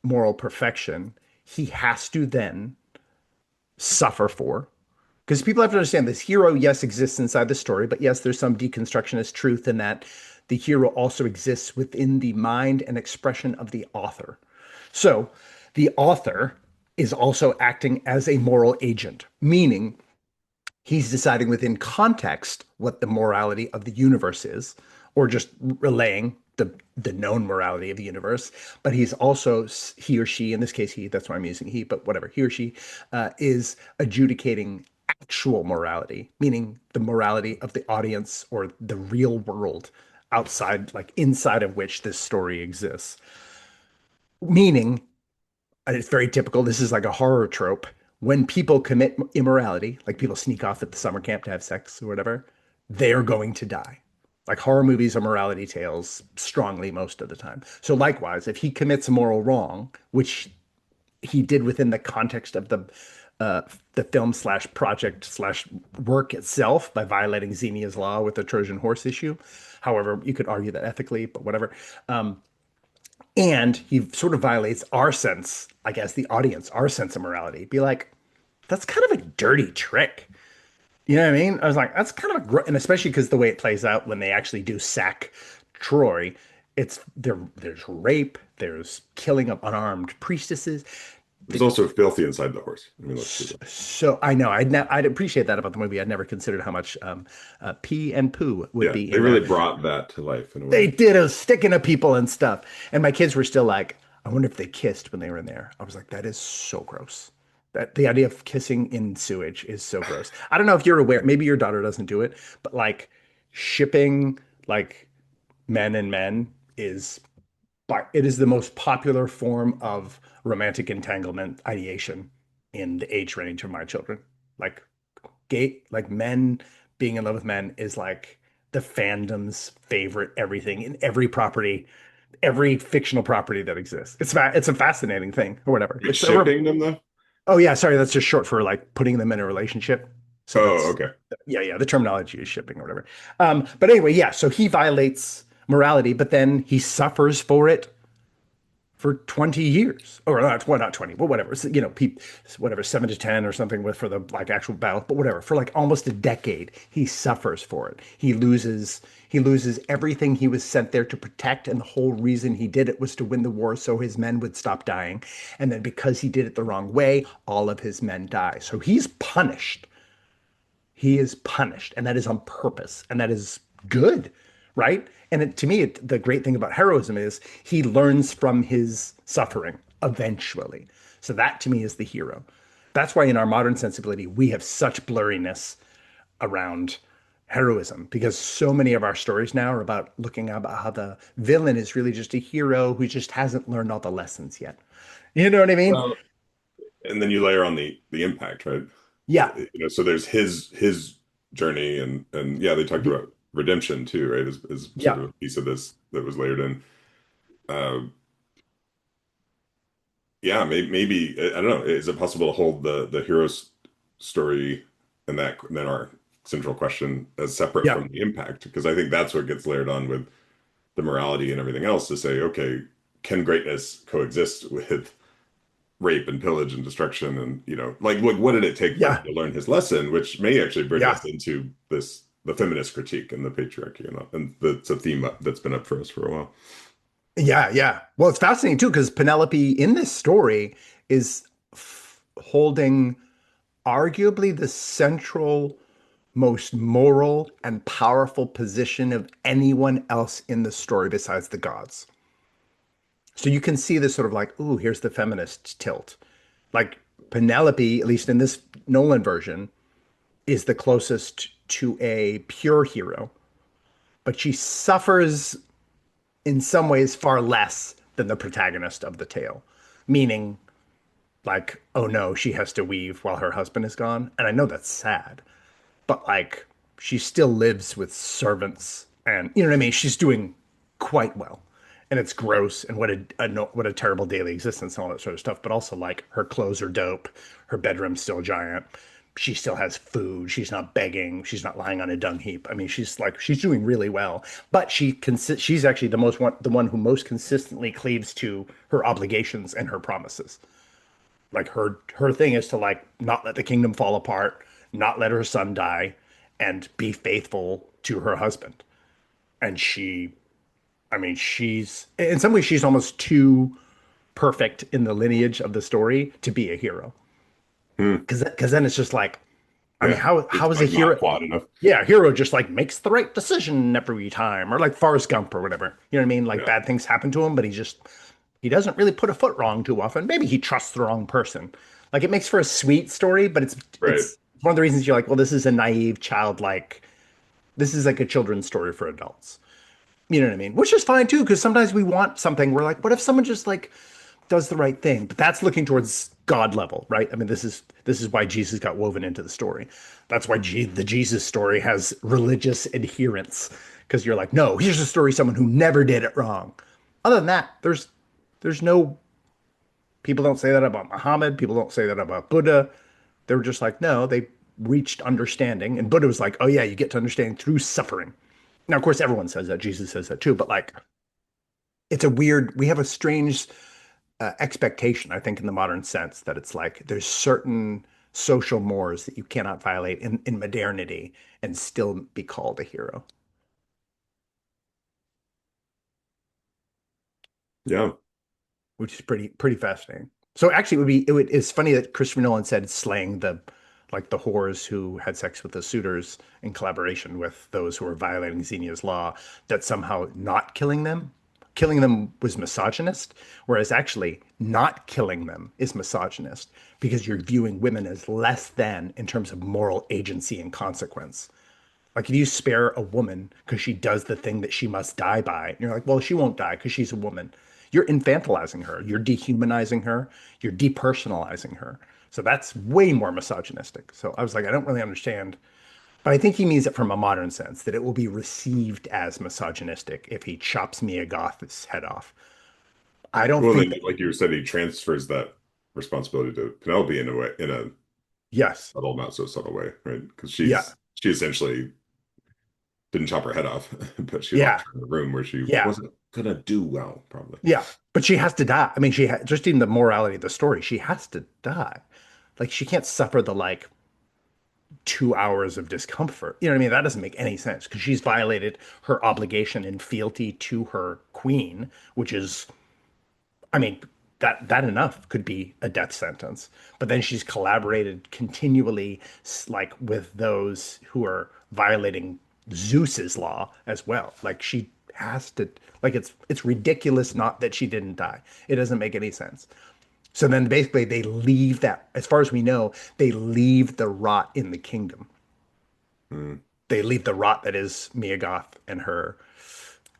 S1: moral perfection, he has to then suffer for. Because people have to understand this hero, yes, exists inside the story, but yes, there's some deconstructionist truth in that the hero also exists within the mind and expression of the author. So the author is also acting as a moral agent, meaning he's deciding within context what the morality of the universe is, or just relaying the known morality of the universe, but he's also, he or she, in this case he, that's why I'm using he, but whatever, he or she is adjudicating actual morality, meaning the morality of the audience or the real world outside, like inside of which this story exists. Meaning, and it's very typical, this is like a horror trope. When people commit immorality, like people sneak off at the summer camp to have sex or whatever, they're going to die. Like horror movies are morality tales strongly most of the time. So likewise, if he commits a moral wrong, which he did within the context of uh, the film slash project slash work itself by violating Xenia's law with the Trojan horse issue. However, you could argue that ethically, but whatever. And he sort of violates our sense, I guess, the audience, our sense of morality. Be like, that's kind of a dirty trick. You know what I mean? I was like, that's kind of and especially because the way it plays out when they actually do sack Troy, it's there's rape, there's killing of unarmed priestesses.
S2: There's also filthy inside the horse. I mean, let's be real.
S1: So I know I'd appreciate that about the movie. I'd never considered how much pee and poo would
S2: Yeah,
S1: be
S2: they
S1: in
S2: really
S1: there.
S2: brought that to life in a
S1: They
S2: way.
S1: did a sticking to people and stuff, and my kids were still like, I wonder if they kissed when they were in there. I was like, that is so gross. That the idea of kissing in sewage is so gross. I don't know if you're aware. Maybe your daughter doesn't do it, but like shipping like men and men is but it is the most popular form of romantic entanglement ideation in the age range of my children. Like like men being in love with men is like the fandom's favorite everything in every property, every fictional property that exists. It's a fascinating thing or whatever.
S2: Wait,
S1: It's a
S2: shipping them though?
S1: oh yeah, sorry, that's just short for like putting them in a relationship. So
S2: Oh,
S1: that's
S2: okay.
S1: yeah, yeah, the terminology is shipping or whatever. But anyway, yeah, so he violates morality, but then he suffers for it for 20 years or not, well, not 20, but whatever, so, whatever, 7 to 10 or something with for the like actual battle, but whatever, for like almost a decade, he suffers for it. He loses everything he was sent there to protect. And the whole reason he did it was to win the war so his men would stop dying. And then because he did it the wrong way, all of his men die. So he's punished. He is punished, and that is on purpose, and that is good, right? And to me, the great thing about heroism is he learns from his suffering eventually. So that to me is the hero. That's why in our modern sensibility, we have such blurriness around heroism because so many of our stories now are about looking at how the villain is really just a hero who just hasn't learned all the lessons yet. You know what I mean?
S2: Well, and then you layer on the impact, right?
S1: Yeah.
S2: So there's his journey and yeah, they talked about redemption too, right? As sort
S1: Yeah.
S2: of a piece of this that was layered in. Uh, yeah, maybe I don't know. Is it possible to hold the hero's story and that then our central question as separate
S1: Yeah.
S2: from the impact? Because I think that's what gets layered on with the morality and everything else to say, okay, can greatness coexist with rape and pillage and destruction and like what did it take for him
S1: Yeah.
S2: to learn his lesson, which may actually bridge
S1: Yeah.
S2: us into the feminist critique and the patriarchy and that's a theme that's been up for us for a while.
S1: Yeah, yeah. Well, it's fascinating too because Penelope in this story is holding arguably the central, most moral and powerful position of anyone else in the story besides the gods. So you can see this sort of like, ooh, here's the feminist tilt. Like Penelope, at least in this Nolan version, is the closest to a pure hero, but she suffers in some ways far less than the protagonist of the tale. Meaning, like, oh no, she has to weave while her husband is gone. And I know that's sad, but like, she still lives with servants and, you know what I mean? She's doing quite well. And it's gross and what a terrible daily existence and all that sort of stuff. But also like her clothes are dope, her bedroom's still giant, she still has food, she's not begging, she's not lying on a dung heap. I mean, she's doing really well. But she's actually the one who most consistently cleaves to her obligations and her promises. Like her thing is to like not let the kingdom fall apart, not let her son die, and be faithful to her husband. And I mean, she's in some ways she's almost too perfect in the lineage of the story to be a hero.
S2: Hmm.
S1: Because then it's just like I mean,
S2: Yeah.
S1: how
S2: It's
S1: is a
S2: like not
S1: hero?
S2: flawed enough.
S1: Yeah, a hero just like makes the right decision every time, or like Forrest Gump or whatever. You know what I mean? Like
S2: Yeah.
S1: bad things happen to him, but he doesn't really put a foot wrong too often. Maybe he trusts the wrong person. Like it makes for a sweet story, but
S2: Right.
S1: it's one of the reasons you're like, well, this is a naive, childlike. This is like a children's story for adults. You know what I mean? Which is fine too, because sometimes we want something. We're like, what if someone just like does the right thing? But that's looking towards God level, right? I mean, this is why Jesus got woven into the story. That's why the Jesus story has religious adherents, because you're like, no, here's a story of someone who never did it wrong. Other than that, there's no people don't say that about Muhammad. People don't say that about Buddha. They were just like, no, they reached understanding. And Buddha was like, oh yeah, you get to understand through suffering. Now, of course, everyone says that. Jesus says that too. But like, we have a strange expectation, I think, in the modern sense that it's like there's certain social mores that you cannot violate in modernity and still be called a hero,
S2: Yeah.
S1: which is pretty fascinating. So actually, it's funny that Christopher Nolan said slaying the whores who had sex with the suitors in collaboration with those who were violating Xenia's law, that somehow not killing them was misogynist, whereas actually not killing them is misogynist because you're viewing women as less than in terms of moral agency and consequence. Like if you spare a woman because she does the thing that she must die by, and you're like, well, she won't die because she's a woman. You're infantilizing her. You're dehumanizing her. You're depersonalizing her. So that's way more misogynistic. So I was like, I don't really understand. But I think he means it from a modern sense, that it will be received as misogynistic if he chops Mia Goth's head off. I don't
S2: Well,
S1: think
S2: then,
S1: that,
S2: like you said, he transfers that responsibility to Penelope in a way, in a
S1: yes.
S2: subtle, not so subtle way, right? Because
S1: Yeah.
S2: she essentially didn't chop her head off, but she
S1: Yeah.
S2: locked her in a room where she
S1: Yeah.
S2: wasn't gonna do well, probably.
S1: Yeah. But she has to die. I mean, just in the morality of the story, she has to die. Like she can't suffer the like 2 hours of discomfort. You know what I mean? That doesn't make any sense because she's violated her obligation and fealty to her queen, which is, I mean, that enough could be a death sentence. But then she's collaborated continually, like with those who are violating Zeus's law as well. Like she has to, like it's ridiculous not that she didn't die. It doesn't make any sense. So then basically they leave that, as far as we know, they leave the rot in the kingdom.
S2: Mm.
S1: They leave the rot that is Mia Goth and her.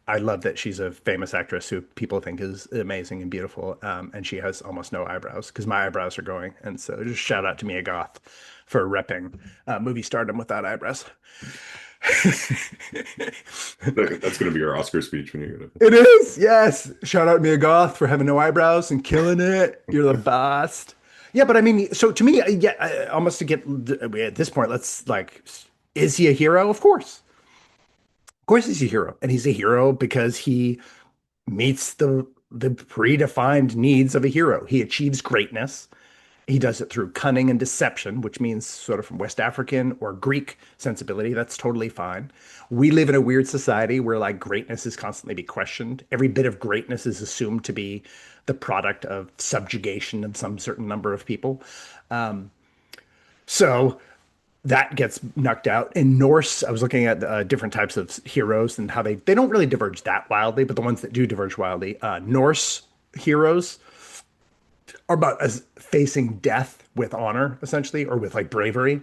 S1: I love that she's a famous actress who people think is amazing and beautiful, and she has almost no eyebrows because my eyebrows are going. And so just shout out to Mia Goth for repping movie stardom without eyebrows.
S2: That's gonna be your Oscar speech when you
S1: It is, yes. Shout out Mia Goth for having no eyebrows and killing it. You're the best. Yeah, but I mean, so to me, yeah, almost to get at this point, let's like, is he a hero? Of course, he's a hero, and he's a hero because he meets the predefined needs of a hero. He achieves greatness. He does it through cunning and deception, which means sort of from West African or Greek sensibility. That's totally fine. We live in a weird society where like greatness is constantly be questioned. Every bit of greatness is assumed to be the product of subjugation of some certain number of people. So that gets knocked out. In Norse, I was looking at different types of heroes and how they don't really diverge that wildly, but the ones that do diverge wildly, Norse heroes are about as facing death with honor, essentially, or with like bravery.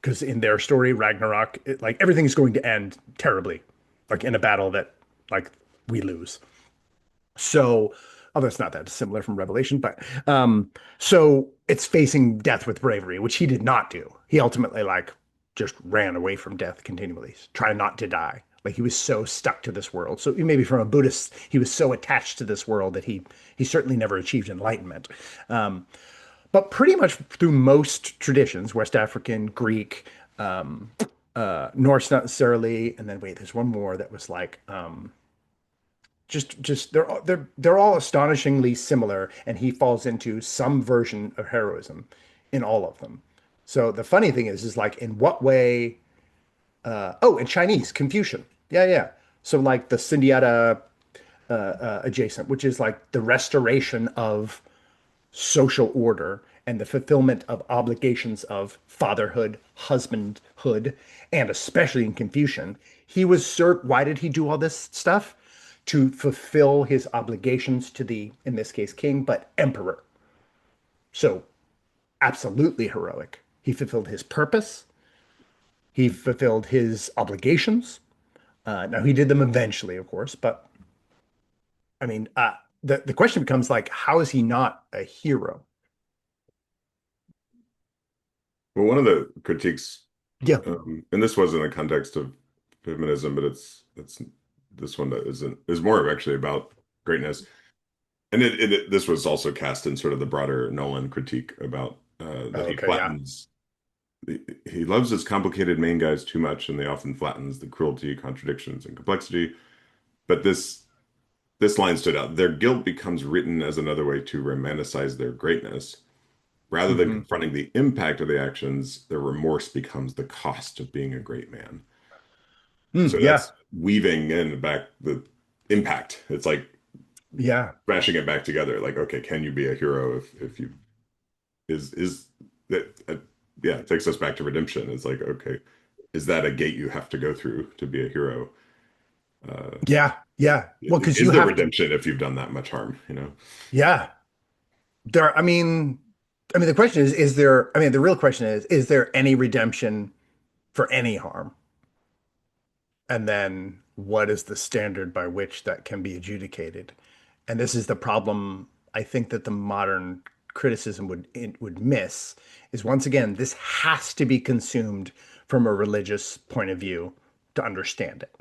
S1: Because in their story, Ragnarok, like everything's going to end terribly, like in a battle that like we lose. So, although it's not that dissimilar from Revelation, but so it's facing death with bravery, which he did not do. He ultimately like just ran away from death continually, trying not to die. Like he was so stuck to this world. So maybe from a Buddhist, he was so attached to this world that he certainly never achieved enlightenment. Um, but pretty much through most traditions, West African, Greek, Norse not necessarily, and then wait, there's one more that was like just they're all astonishingly similar, and he falls into some version of heroism in all of them. So the funny thing is like in what way? Oh, in Chinese, Confucian. Yeah, yeah. So like the Sundiata adjacent, which is like the restoration of social order and the fulfillment of obligations of fatherhood, husbandhood, and especially in Confucian, he was why did he do all this stuff? To fulfill his obligations to the, in this case, king, but emperor. So absolutely heroic. He fulfilled his purpose. He fulfilled his obligations. Now he did them eventually, of course, but I mean, the question becomes like, how is he not a hero?
S2: Well, one of the critiques,
S1: Yeah.
S2: and this was in the context of feminism, but it's this one that is more actually about greatness. And this was also cast in sort of the broader Nolan critique about that he
S1: Okay. Yeah.
S2: flattens. He loves his complicated main guys too much, and they often flattens the cruelty, contradictions, and complexity. But this line stood out. Their guilt becomes written as another way to romanticize their greatness. Rather than
S1: Hmm.
S2: confronting the impact of the actions, their remorse becomes the cost of being a great man. So
S1: Yeah.
S2: that's weaving in back the impact. It's like
S1: Yeah.
S2: smashing it back together. Like, okay, can you be a hero if you is that yeah, it takes us back to redemption. It's like, okay, is that a gate you have to go through to be a hero? Uh,
S1: Yeah. Yeah. Well, because you
S2: is there
S1: have to.
S2: redemption if you've done that much harm, you know?
S1: Yeah. There. The question is there? I mean, the real question is there any redemption for any harm? And then what is the standard by which that can be adjudicated? And this is the problem I think that the modern criticism would miss is once again, this has to be consumed from a religious point of view to understand it,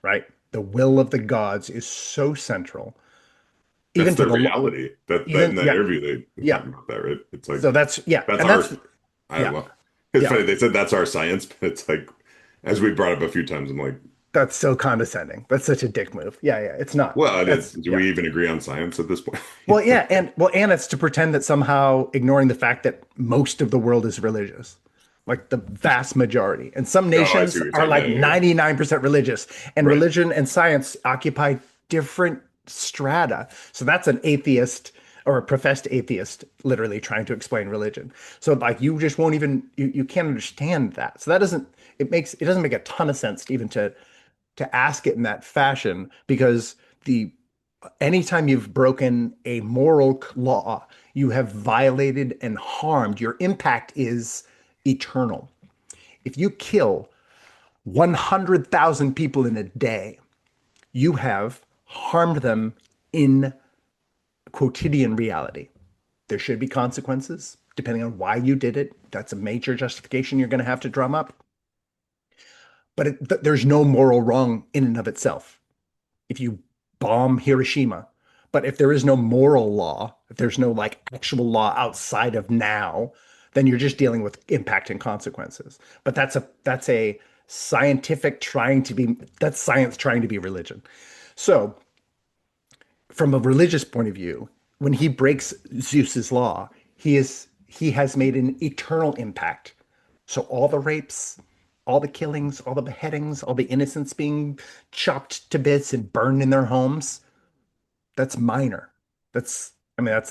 S1: right? The will of the gods is so central,
S2: That's
S1: even to
S2: their
S1: the
S2: reality. That in
S1: even
S2: that
S1: yeah,
S2: interview they
S1: yeah.
S2: talked about that, right? It's like
S1: So that's yeah,
S2: that's
S1: and
S2: our
S1: that's
S2: I
S1: yeah,
S2: well, it's
S1: yeah.
S2: funny they said that's our science, but it's like as we brought up a few times, I'm like,
S1: That's so condescending. That's such a dick move. Yeah, yeah. It's not.
S2: well,
S1: That's
S2: do
S1: yeah.
S2: we even agree on science at this point?
S1: Well, yeah, and it's to pretend that somehow ignoring the fact that most of the world is religious, like the vast majority. And some
S2: Oh, I see
S1: nations
S2: what you're
S1: are
S2: saying.
S1: like
S2: Yeah, yeah, yeah.
S1: 99% religious, and
S2: Right.
S1: religion and science occupy different strata. So that's an atheist or a professed atheist literally trying to explain religion. So like you just won't even you can't understand that. So that doesn't it doesn't make a ton of sense to even to ask it in that fashion because the anytime you've broken a moral law, you have violated and harmed. Your impact is eternal. If you kill 100,000 people in a day, you have harmed them in quotidian reality. There should be consequences depending on why you did it. That's a major justification you're going to have to drum up. But there's no moral wrong in and of itself. If you bomb Hiroshima. But if there is no moral law, if there's no like actual law outside of now, then you're just dealing with impact and consequences. But that's a scientific trying to be that's science trying to be religion. So from a religious point of view, when he breaks Zeus's law, he has made an eternal impact. So all the rapes, all the killings, all the beheadings, all the innocents being chopped to bits and burned in their homes, that's minor. That's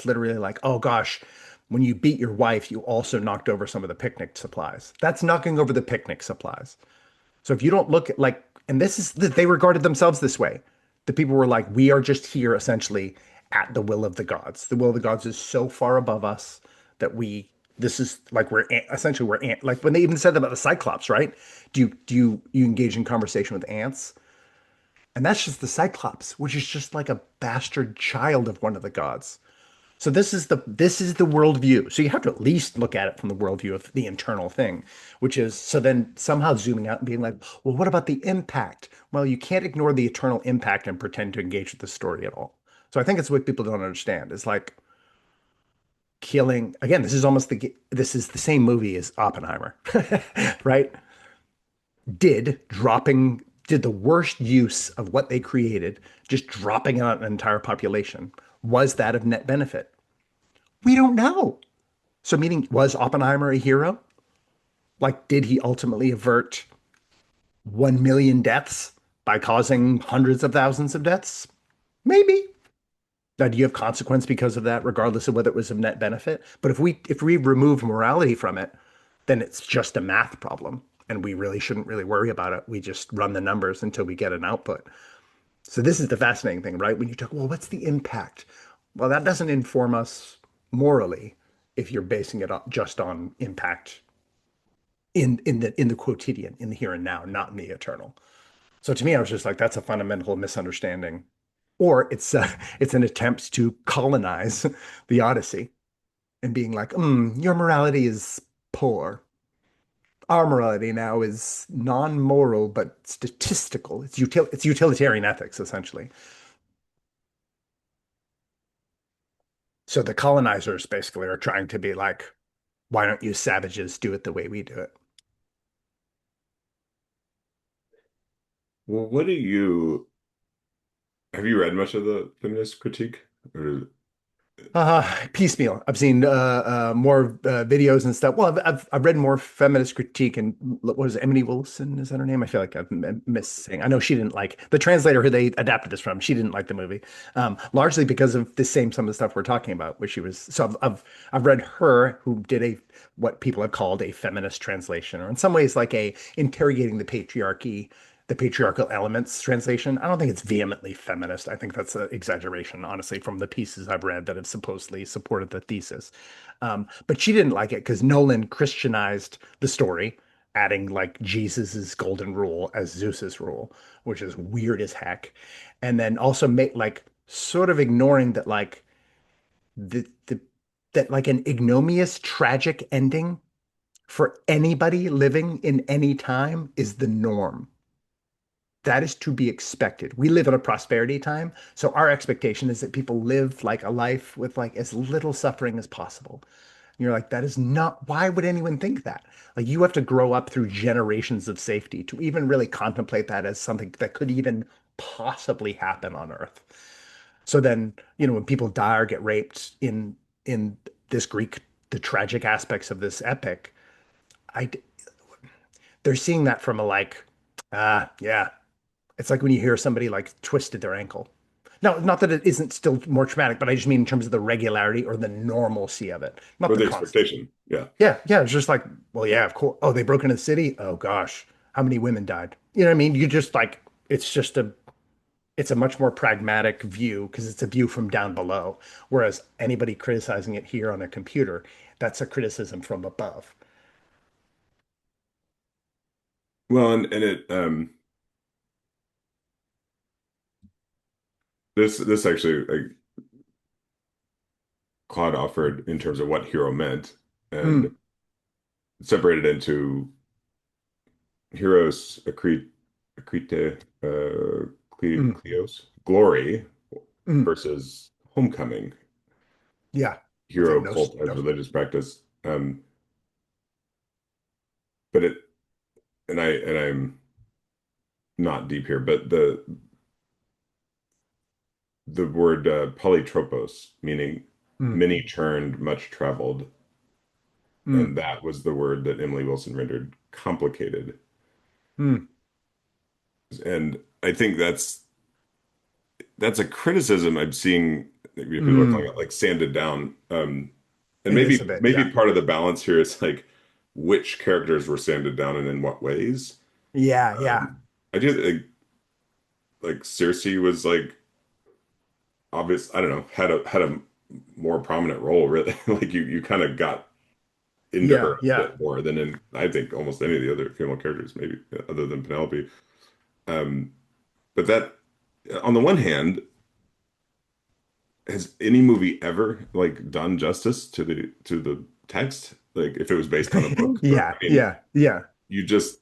S1: literally like, oh gosh, when you beat your wife, you also knocked over some of the picnic supplies. That's knocking over the picnic supplies. So if you don't look at like, and this is that they regarded themselves this way. The people were like, we are just here essentially at the will of the gods. The will of the gods is so far above us that this is like essentially like when they even said about the Cyclops, right? Do you engage in conversation with ants? And that's just the Cyclops, which is just like a bastard child of one of the gods. So this is the worldview. So you have to at least look at it from the worldview of the internal thing, which is so then somehow zooming out and being like, well, what about the impact? Well, you can't ignore the eternal impact and pretend to engage with the story at all. So I think it's what people don't understand. It's like killing again, this is the same movie as Oppenheimer, right? Did the worst use of what they created, just dropping it on an entire population, was that of net benefit? We don't know. So, meaning, was Oppenheimer a hero? Like, did he ultimately avert 1 million deaths by causing hundreds of thousands of deaths? Maybe. Now, do you have consequence because of that, regardless of whether it was of net benefit? But if we remove morality from it, then it's just a math problem, and we really shouldn't really worry about it. We just run the numbers until we get an output. So this is the fascinating thing, right? When you talk, well, what's the impact? Well, that doesn't inform us morally if you're basing it just on impact in the quotidian, in the here and now, not in the eternal. So to me, I was just like, that's a fundamental misunderstanding, or it's an attempt to colonize the Odyssey and being like, your morality is poor. Our morality now is non-moral but statistical. It's utilitarian ethics essentially. So the colonizers basically are trying to be like, why don't you savages do it the way we do it?
S2: Well, what do you have you read much of the feminist critique? Or
S1: Piecemeal. I've seen more videos and stuff. Well, I've read more feminist critique and what was it, Emily Wilson? Is that her name? I feel like I've missed saying. I know she didn't like the translator who they adapted this from. She didn't like the movie, largely because of the same some of the stuff we're talking about, where she was. So I've read her who did a what people have called a feminist translation, or in some ways like a interrogating the patriarchy, the patriarchal elements translation. I don't think it's vehemently feminist. I think that's an exaggeration, honestly, from the pieces I've read that have supposedly supported the thesis. But she didn't like it because Nolan Christianized the story, adding like Jesus's golden rule as Zeus's rule, which is weird as heck. And then also make like sort of ignoring that like the that like an ignominious tragic ending for anybody living in any time is the norm. That is to be expected. We live in a prosperity time, so our expectation is that people live like a life with like as little suffering as possible. And you're like, that is not, why would anyone think that? Like you have to grow up through generations of safety to even really contemplate that as something that could even possibly happen on Earth. So then, when people die or get raped in this Greek, the tragic aspects of this epic, I they're seeing that from a like, yeah, it's like when you hear somebody like twisted their ankle. No, not that it isn't still more traumatic, but I just mean in terms of the regularity or the normalcy of it, not
S2: or
S1: the
S2: the
S1: constant.
S2: expectation? Yeah.
S1: Yeah, yeah. It's just like, well, yeah, of course. Oh, they broke into the city. Oh gosh, how many women died? You know what I mean? You just like, it's a much more pragmatic view because it's a view from down below. Whereas anybody criticizing it here on a computer, that's a criticism from above.
S2: Well, and it this actually Claude offered in terms of what hero meant and
S1: Mm,
S2: separated into heroes, Akrite,
S1: mm,
S2: Kleos, glory
S1: mm.
S2: versus homecoming,
S1: Yeah. Okay.
S2: hero
S1: No,
S2: cult as
S1: no.
S2: religious practice. But it and I'm not deep here, but the word polytropos, meaning
S1: Mm,
S2: many churned, much traveled,
S1: mm,
S2: and that was the word that Emily Wilson rendered complicated.
S1: mm,
S2: And I think that's a criticism I'm seeing. People are calling
S1: mm.
S2: it like sanded down. And
S1: It is a
S2: maybe
S1: bit.
S2: maybe
S1: Yeah.
S2: part of the balance here is like which characters were sanded down and in what ways.
S1: Yeah. Yeah.
S2: I do like Circe was like obvious. I don't know, had a more prominent role really. Like you kind of got into her
S1: Yeah.
S2: a
S1: Yeah.
S2: bit more than in I think almost any of the other female characters, maybe other than Penelope. Um, but that on the one hand, has any movie ever like done justice to the text? Like if it was based on a book, or
S1: Yeah.
S2: I mean,
S1: Yeah. Yeah.
S2: you just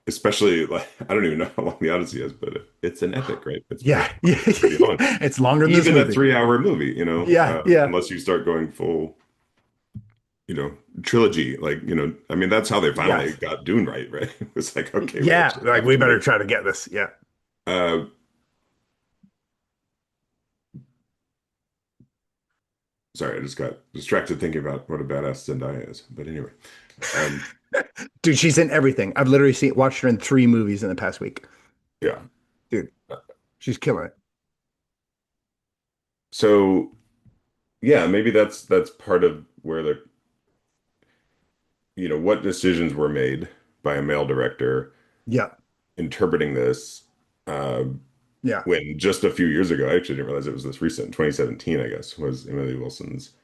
S2: especially like I don't even know how long the Odyssey is, but it's an epic, right? It's
S1: Yeah. Yeah.
S2: pretty long.
S1: It's longer than this
S2: Even a
S1: movie.
S2: 3 hour movie,
S1: Yeah. Yeah.
S2: unless you start going full, trilogy. Like, I mean, that's how they finally
S1: Yes.
S2: got Dune right, right? It was like, okay, we
S1: Yeah.
S2: actually
S1: Like
S2: have
S1: we
S2: to
S1: better
S2: make.
S1: try to get this. Yeah.
S2: Uh, sorry, I just got distracted thinking about what a badass Zendaya is. But anyway, um,
S1: Dude, she's in everything. I've literally watched her in 3 movies in the past week.
S2: yeah.
S1: Dude, she's killing it.
S2: So yeah, maybe that's part of where the, what decisions were made by a male director
S1: Yeah.
S2: interpreting this, uh,
S1: Yeah.
S2: when just a few years ago, I actually didn't realize it was this recent, 2017, I guess, was Emily Wilson's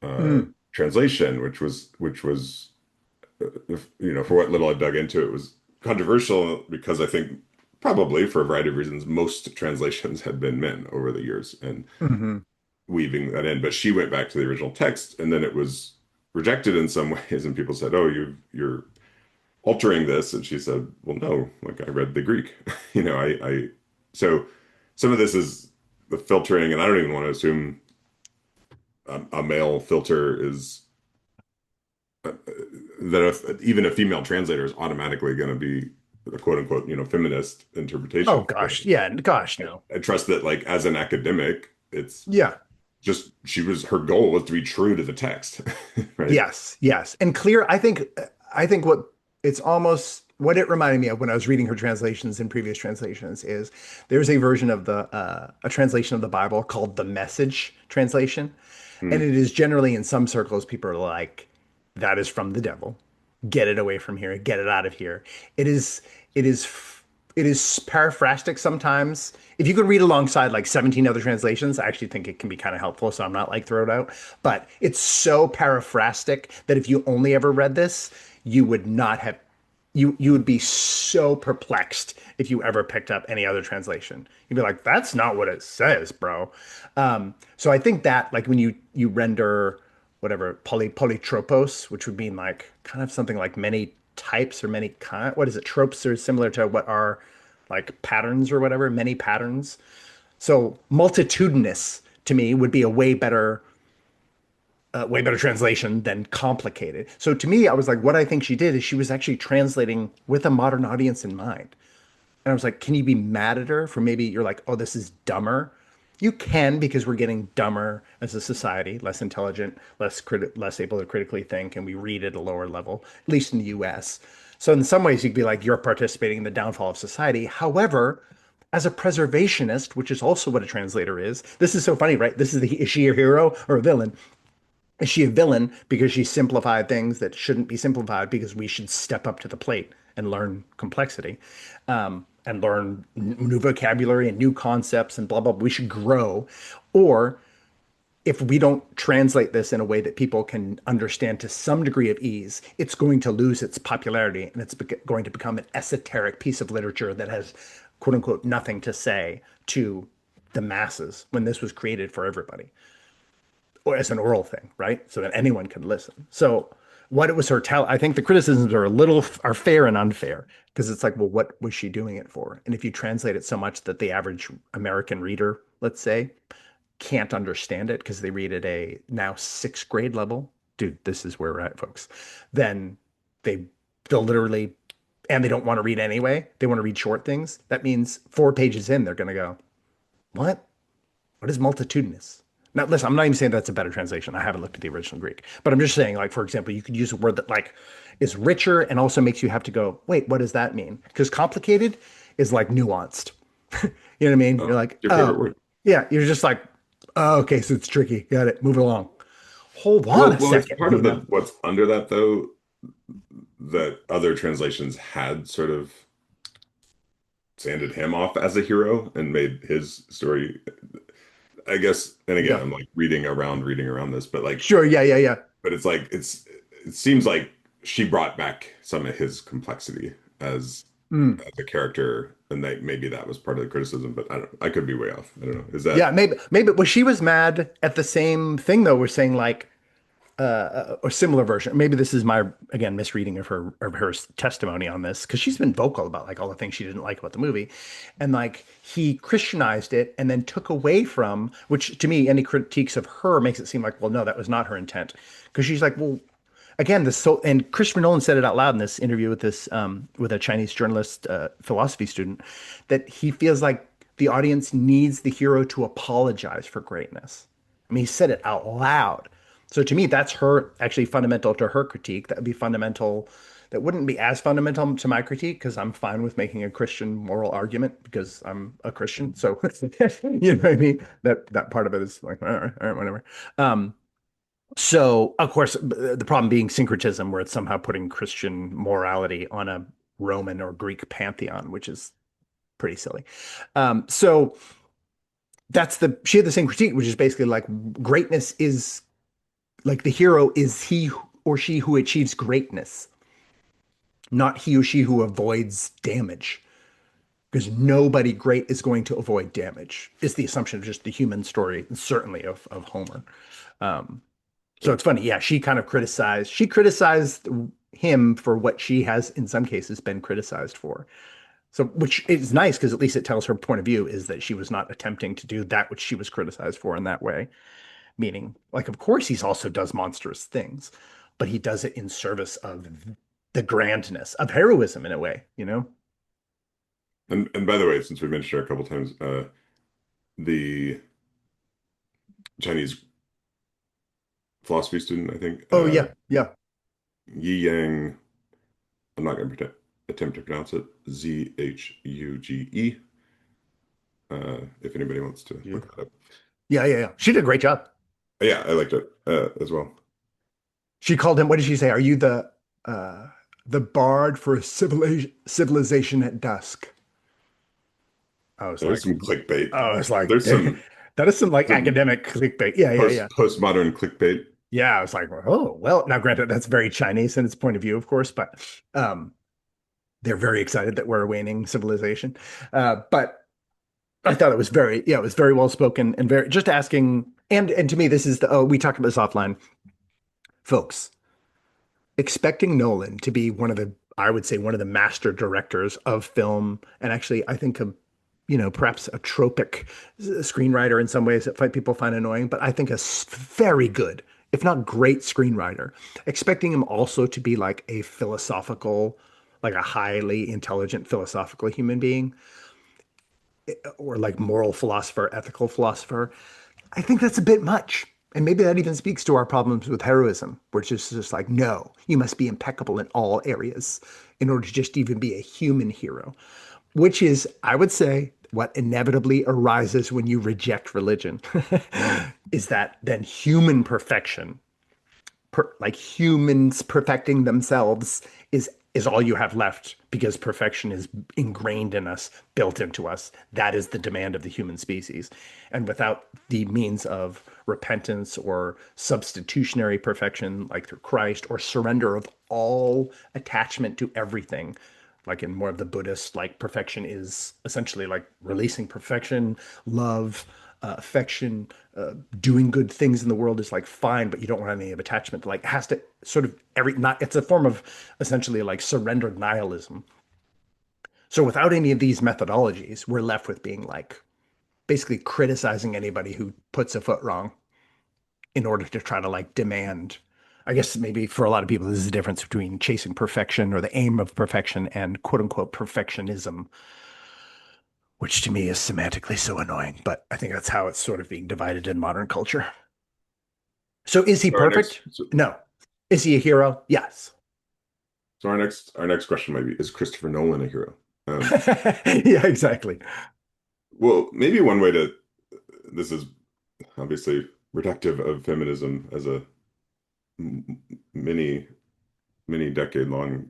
S1: Mm.
S2: translation, which was for what little I dug into it, was controversial because I think probably for a variety of reasons, most translations had been men over the years and
S1: Hmm.
S2: weaving that in. But she went back to the original text, and then it was rejected in some ways, and people said, "Oh, you're altering this," and she said, "Well, no, like I read the Greek." I so some of this is the filtering, and I don't even want to assume a male filter is that even a female translator is automatically going to be a quote unquote, feminist
S1: Oh
S2: interpretation.
S1: gosh. Yeah. Gosh, no.
S2: I trust that, like, as an academic, it's
S1: Yeah.
S2: just her goal was to be true to the text, right?
S1: Yes, yes. And clear, I think what it's almost what it reminded me of when I was reading her translations in previous translations is there's a version of the a translation of the Bible called the Message translation. And
S2: Hmm.
S1: it is generally in some circles, people are like, that is from the devil. Get it away from here. Get it out of here. It is, it is, it is paraphrastic sometimes. If you could read alongside like 17 other translations, I actually think it can be kind of helpful. So I'm not like throw it out. But it's so paraphrastic that if you only ever read this, you would not have you would be so perplexed if you ever picked up any other translation. You'd be like, "That's not what it says, bro." So I think that like when you render whatever polytropos, which would mean like kind of something like many types or many kind. What is it? Tropes are similar to what are like patterns or whatever, many patterns. So multitudinous to me would be a way better translation than complicated. So to me, I was like, what I think she did is she was actually translating with a modern audience in mind. And I was like, can you be mad at her for maybe you're like, oh, this is dumber? You can because we're getting dumber as a society, less intelligent, less able to critically think, and we read at a lower level, at least in the US. So in some ways, you could be like, you're participating in the downfall of society. However, as a preservationist, which is also what a translator is, this is so funny, right? Is she a hero or a villain? Is she a villain because she simplified things that shouldn't be simplified because we should step up to the plate and learn complexity, and learn new vocabulary and new concepts and blah, blah, blah. We should grow. Or if we don't translate this in a way that people can understand to some degree of ease, it's going to lose its popularity and it's going to become an esoteric piece of literature that has, quote unquote, nothing to say to the masses when this was created for everybody or as an oral thing, right? So that anyone can listen. So what it was her tell, I think the criticisms are fair and unfair because it's like, well, what was she doing it for? And if you translate it so much that the average American reader, let's say, can't understand it because they read at a now sixth grade level, dude, this is where we're at, folks. Then they they'll literally and they don't want to read anyway. They want to read short things. That means 4 pages in, they're gonna go, what? What is multitudinous? Now, listen, I'm not even saying that's a better translation. I haven't looked at the original Greek, but I'm just saying, like, for example, you could use a word that like is richer and also makes you have to go, wait, what does that mean? Because complicated is like nuanced. You know what I mean? You're
S2: Oh,
S1: like,
S2: your favorite
S1: oh,
S2: word.
S1: yeah, you're just like, oh, okay, so it's tricky. Got it. Move it along. Hold on
S2: Well,
S1: a
S2: it's
S1: second,
S2: part of
S1: Vina.
S2: what's under that, though, that other translations had sort of sanded him off as a hero and made his story, I guess. And again,
S1: Yeah.
S2: I'm like reading around this, but like,
S1: Sure. Yeah. Yeah. Yeah.
S2: but it's like it seems like she brought back some of his complexity as
S1: Mm.
S2: a character, and that maybe that was part of the criticism. But I could be way off. I don't know. Is
S1: Yeah.
S2: that
S1: Maybe. Well, she was mad at the same thing though. We're saying like or similar version. Maybe this is my again misreading of her testimony on this because she's been vocal about like all the things she didn't like about the movie, and like he Christianized it and then took away from which to me any critiques of her makes it seem like well no that was not her intent because she's like well again this so and Christopher Nolan said it out loud in this interview with this with a Chinese journalist philosophy student that he feels like the audience needs the hero to apologize for greatness. I mean, he said it out loud. So to me, that's her actually fundamental to her critique. That would be fundamental. that wouldn't be as fundamental to my critique because I'm fine with making a Christian moral argument because I'm a Christian. So you know what I mean? That part of it is like, all right, whatever. Um, so of course the problem being syncretism, where it's somehow putting Christian morality on a Roman or Greek pantheon, which is pretty silly. So that's the she had the same critique, which is basically like greatness is like the hero is he or she who achieves greatness, not he or she who avoids damage. Because nobody great is going to avoid damage, is the assumption of just the human story, certainly of Homer. Um, so it's funny, yeah, she criticized him for what she has in some cases been criticized for. So which is nice because at least it tells her point of view is that she was not attempting to do that which she was criticized for in that way. Meaning, like, of course, he's also does monstrous things, but he does it in service of the grandness of heroism in a way, you know?
S2: And by the way, since we mentioned her a couple times, the Chinese philosophy student, I think,
S1: Oh yeah, yeah.
S2: Yi Yang, I'm not going to attempt to pronounce it, Zhuge. If anybody wants to
S1: Yeah.
S2: look that up.
S1: Yeah, yeah, yeah. She did a great job.
S2: Yeah, I liked it as well.
S1: She called him, what did she say? Are you the bard for civilization at dusk? I was
S2: There's
S1: like,
S2: some clickbait.
S1: I was like,
S2: There's
S1: that is some like
S2: some
S1: academic clickbait. Yeah, yeah, yeah.
S2: postmodern clickbait.
S1: Yeah, I was like, oh, well, now granted, that's very Chinese in its point of view, of course, but um they're very excited that we're a waning civilization. But I thought it was very, yeah, it was very well spoken and very just asking. And to me, this is the we talked about this offline, folks. Expecting Nolan to be one of the, I would say, one of the master directors of film, and actually, I think perhaps a tropic screenwriter in some ways that people find annoying, but I think a very good, if not great screenwriter. Expecting him also to be like a philosophical, like a highly intelligent philosophical human being, or like moral philosopher, ethical philosopher, I think that's a bit much. And maybe that even speaks to our problems with heroism, which is just like, no, you must be impeccable in all areas in order to just even be a human hero, which is, I would say, what inevitably arises when you reject religion is that then human perfection, like humans perfecting themselves is all you have left because perfection is ingrained in us, built into us. That is the demand of the human species. And without the means of repentance or substitutionary perfection, like through Christ, or surrender of all attachment to everything, like in more of the Buddhist, like perfection is essentially like releasing perfection, love, affection, doing good things in the world is like fine, but you don't want any of attachment. Like it has to sort of not. It's a form of essentially like surrendered nihilism. So without any of these methodologies, we're left with being like basically criticizing anybody who puts a foot wrong in order to try to like demand. I guess maybe for a lot of people, this is the difference between chasing perfection or the aim of perfection and quote unquote perfectionism, which to me is semantically so annoying. But I think that's how it's sort of being divided in modern culture. So is he
S2: So our next,
S1: perfect?
S2: so,
S1: No. Is he a hero? Yes.
S2: so our next question might be: is Christopher Nolan a hero?
S1: Yeah, exactly.
S2: Well, maybe one way to this is obviously reductive of feminism as a many many decade long,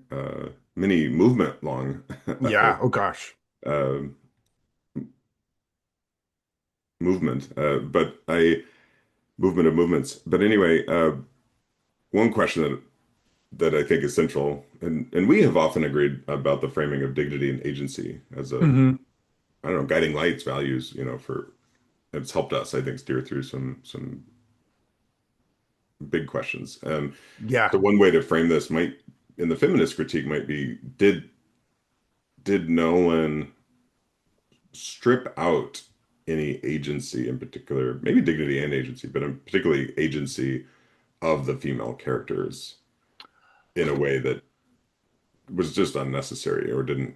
S2: many movement long
S1: Yeah. Oh gosh.
S2: uh, movement, but I movement of movements. But anyway, one question that I think is central, and we have often agreed about the framing of dignity and agency as a,
S1: Hmm.
S2: I don't know, guiding lights, values, for it's helped us, I think, steer through some big questions.
S1: Yeah.
S2: So one way to frame this might, in the feminist critique, might be did Nolan strip out any agency in particular, maybe dignity and agency, but in particularly agency of the female characters in a way that was just unnecessary or didn't,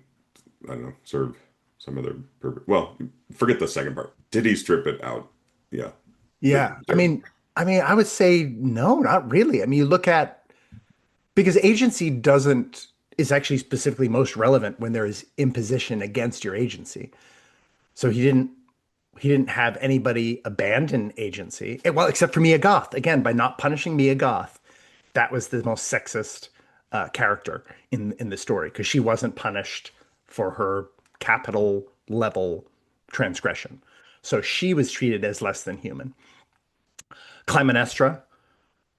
S2: I don't know, serve some other purpose. Well, forget the second part. Did he strip it out? Yeah.
S1: Yeah. I mean, I would say no, not really. I mean, you look at because agency doesn't. is actually specifically most relevant when there is imposition against your agency. So he didn't have anybody abandon agency. Well, except for Mia Goth. Again, by not punishing Mia Goth, that was the most sexist character in the story because she wasn't punished for her capital level transgression. So she was treated as less than human. Clytemnestra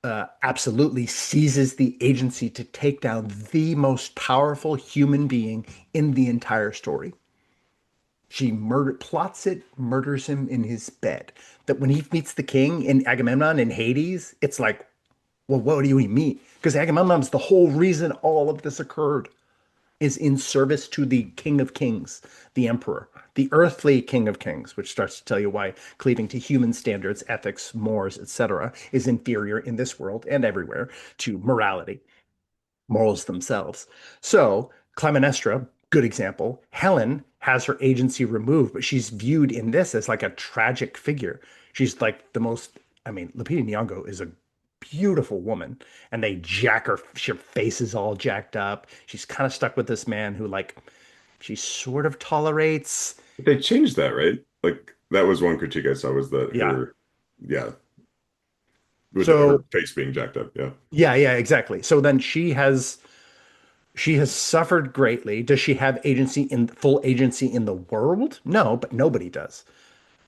S1: absolutely seizes the agency to take down the most powerful human being in the entire story. She plots it, murders him in his bed. That when he meets the king in Agamemnon in Hades, it's like, well, what do you mean? Because Agamemnon's the whole reason all of this occurred is in service to the King of Kings, the Emperor, the earthly King of Kings, which starts to tell you why cleaving to human standards, ethics, mores, etc., is inferior in this world and everywhere to morality, morals themselves. So, Clytemnestra, good example. Helen has her agency removed, but she's viewed in this as like a tragic figure. She's like the most, I mean, Lupita Nyong'o is a beautiful woman, and they jack her face is all jacked up. She's kind of stuck with this man who, like, she sort of tolerates.
S2: But they changed that, right? Like that was one critique I saw was that
S1: Yeah.
S2: her, yeah, with her
S1: So,
S2: face being jacked up. Yeah.
S1: yeah, yeah, exactly. So then she has suffered greatly. Does she have agency in full agency in the world? No, but nobody does.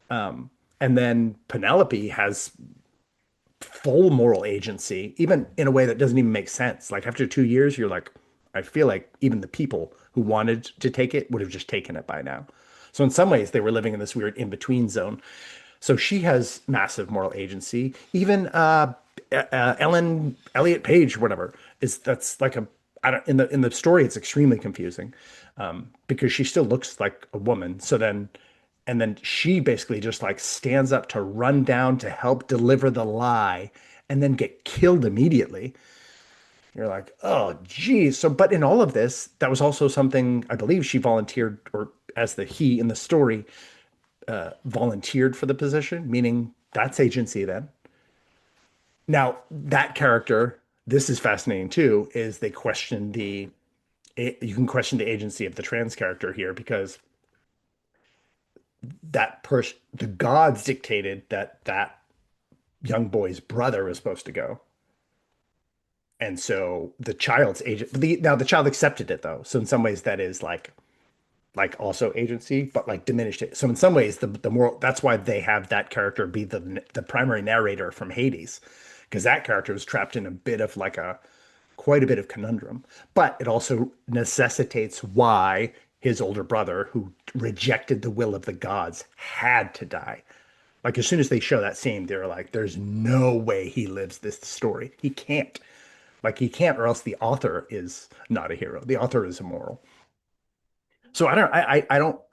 S1: And then Penelope has full moral agency, even in a way that doesn't even make sense. Like after 2 years, you're like, I feel like even the people who wanted to take it would have just taken it by now. So in some ways, they were living in this weird in-between zone. So she has massive moral agency. Even Ellen Elliot Page, whatever, is that's like a I don't in the story it's extremely confusing because she still looks like a woman. So then and then she basically just like stands up to run down to help deliver the lie and then get killed immediately. You're like, oh, geez. So, but in all of this, that was also something I believe she volunteered, or as the he in the story, volunteered for the position, meaning that's agency then. Now, that character, this is fascinating too, is they question you can question the agency of the trans character here because that person, the gods dictated that that young boy's brother was supposed to go. And so the child's agent, now the child accepted it though. So in some ways that is like also agency, but like diminished it. So in some ways, the moral that's why they have that character be the primary narrator from Hades, because that character was trapped in a bit of like a quite a bit of conundrum. But it also necessitates why his older brother, who rejected the will of the gods, had to die. Like as soon as they show that scene, they're like, "There's no way he lives this story. He can't. Like he can't, or else the author is not a hero. The author is immoral." So I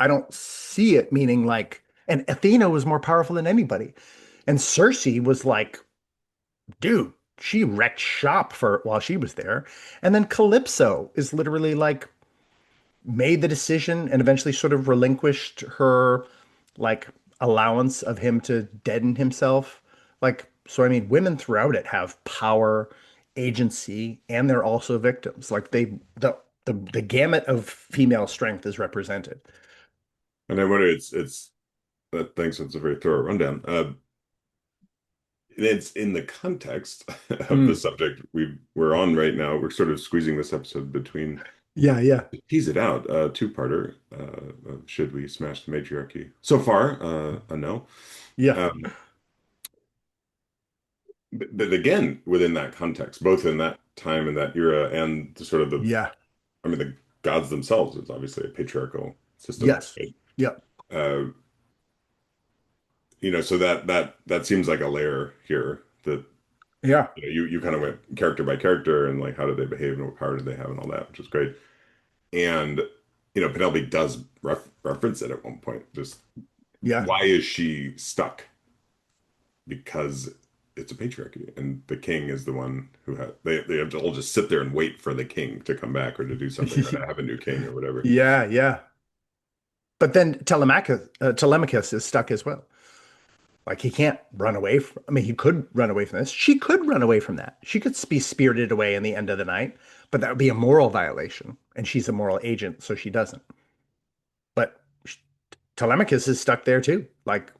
S1: don't see it meaning like and Athena was more powerful than anybody. And Cersei was like, dude, she wrecked shop for while she was there. And then Calypso is literally like made the decision and eventually sort of relinquished her like allowance of him to deaden himself. Like, so I mean, women throughout it have power, agency, and they're also victims. Like the gamut of female strength is represented.
S2: And I wonder, it's thanks. It's a very thorough rundown. It's in the context of the
S1: Mm.
S2: subject we're on right now. We're sort of squeezing this episode between
S1: Yeah, yeah,
S2: tease it out, two-parter. Should we smash the matriarchy? So far, a no.
S1: yeah,
S2: Um, but again, within that context, both in that time and that era, and the sort of
S1: yeah,
S2: I mean, the gods themselves is obviously a patriarchal system.
S1: yes, yep,
S2: Uh, so that seems like a layer here that
S1: yeah,
S2: you kind of went character by character and like how did they behave and what power did they have and all that, which is great. And Penelope does reference it at one point. Just
S1: yeah,
S2: why is she stuck? Because it's a patriarchy, and the king is the one who they have to all just sit there and wait for the king to come back or to do something or to have a new king or whatever.
S1: yeah, yeah. But then Telemachus is stuck as well. Like he can't run away from, I mean, he could run away from this. She could run away from that. She could be spirited away in the end of the night, but that would be a moral violation. And she's a moral agent, so she doesn't. But Telemachus is stuck there too. Like,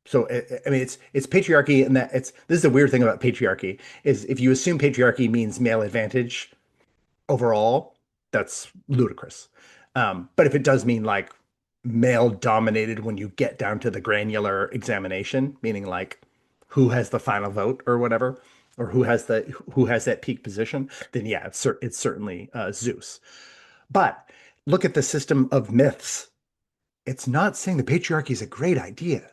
S1: so I mean, it's patriarchy, and that it's this is the weird thing about patriarchy is if you assume patriarchy means male advantage overall, that's ludicrous. But if it does mean like male dominated when you get down to the granular examination, meaning like who has the final vote or whatever, or who has that peak position, then yeah, it's certainly Zeus. But look at the system of myths. It's not saying the patriarchy is a great idea.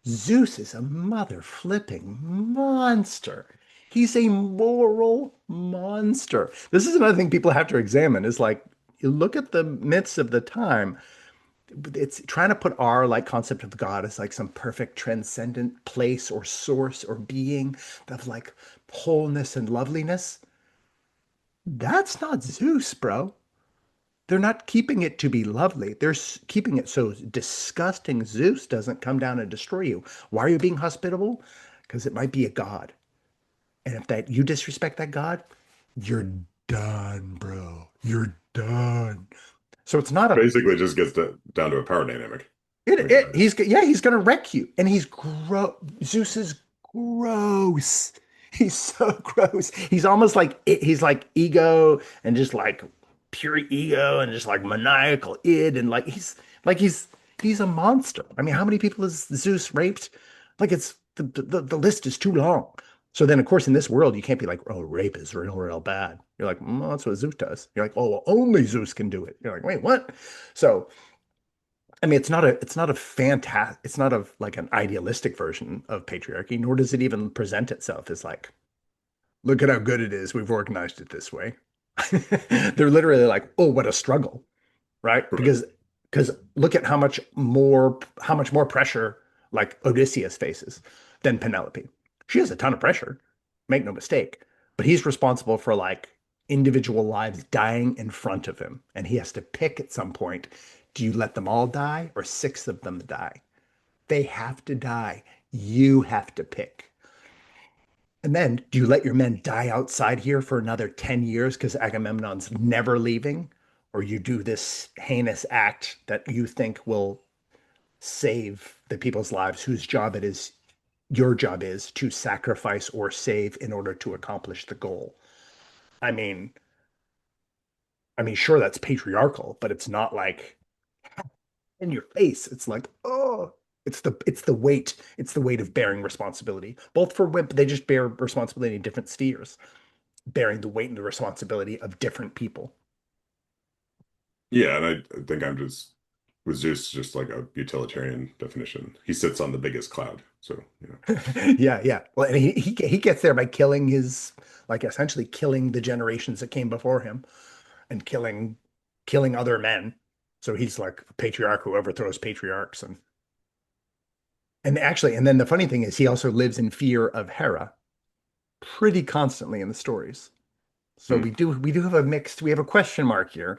S1: Zeus is a mother flipping monster. He's a moral monster. This is another thing people have to examine is like, you look at the myths of the time, it's trying to put our like concept of God as like some perfect transcendent place or source or being of like wholeness and loveliness. That's not Zeus, bro. They're not keeping it to be lovely. They're keeping it so disgusting Zeus doesn't come down and destroy you. Why are you being hospitable? Because it might be a god. And if that you disrespect that god, you're done, bro. You're done. So it's not a
S2: Basically, it just gets down to a power dynamic.
S1: it,
S2: Like,
S1: it he's yeah, he's gonna wreck you. And he's gross. Zeus is gross. He's so gross. He's almost like he's like ego and just like pure ego and just like maniacal id and like he's a monster. I mean, how many people has Zeus raped? Like it's the list is too long. So then, of course, in this world, you can't be like, oh, rape is real bad. You're like, well, that's what Zeus does. You're like, oh, well, only Zeus can do it. You're like, wait, what? So I mean, it's not a like an idealistic version of patriarchy, nor does it even present itself as like, look at how good it is. We've organized it this way. They're literally like, oh, what a struggle, right?
S2: right.
S1: Because look at how much more pressure like Odysseus faces than Penelope. She has a ton of pressure, make no mistake, but he's responsible for like individual lives dying in front of him, and he has to pick at some point, do you let them all die or six of them die? They have to die. You have to pick. And then, do you let your men die outside here for another 10 years because Agamemnon's never leaving? Or you do this heinous act that you think will save the people's lives whose job it is, your job is to sacrifice or save in order to accomplish the goal. I mean, sure, that's patriarchal, but it's not like in your face. It's like, oh, it's the weight of bearing responsibility. Both for women, they just bear responsibility in different spheres, bearing the weight and the responsibility of different people.
S2: Yeah, and I think I'm just with Zeus just like a utilitarian definition. He sits on the biggest cloud. So,
S1: Yeah, yeah. Well, and he gets there by killing his like essentially killing the generations that came before him and killing other men. So he's like a patriarch who overthrows patriarchs and actually and then the funny thing is he also lives in fear of Hera pretty constantly in the stories. So
S2: hmm.
S1: we do have a mixed we have a question mark here.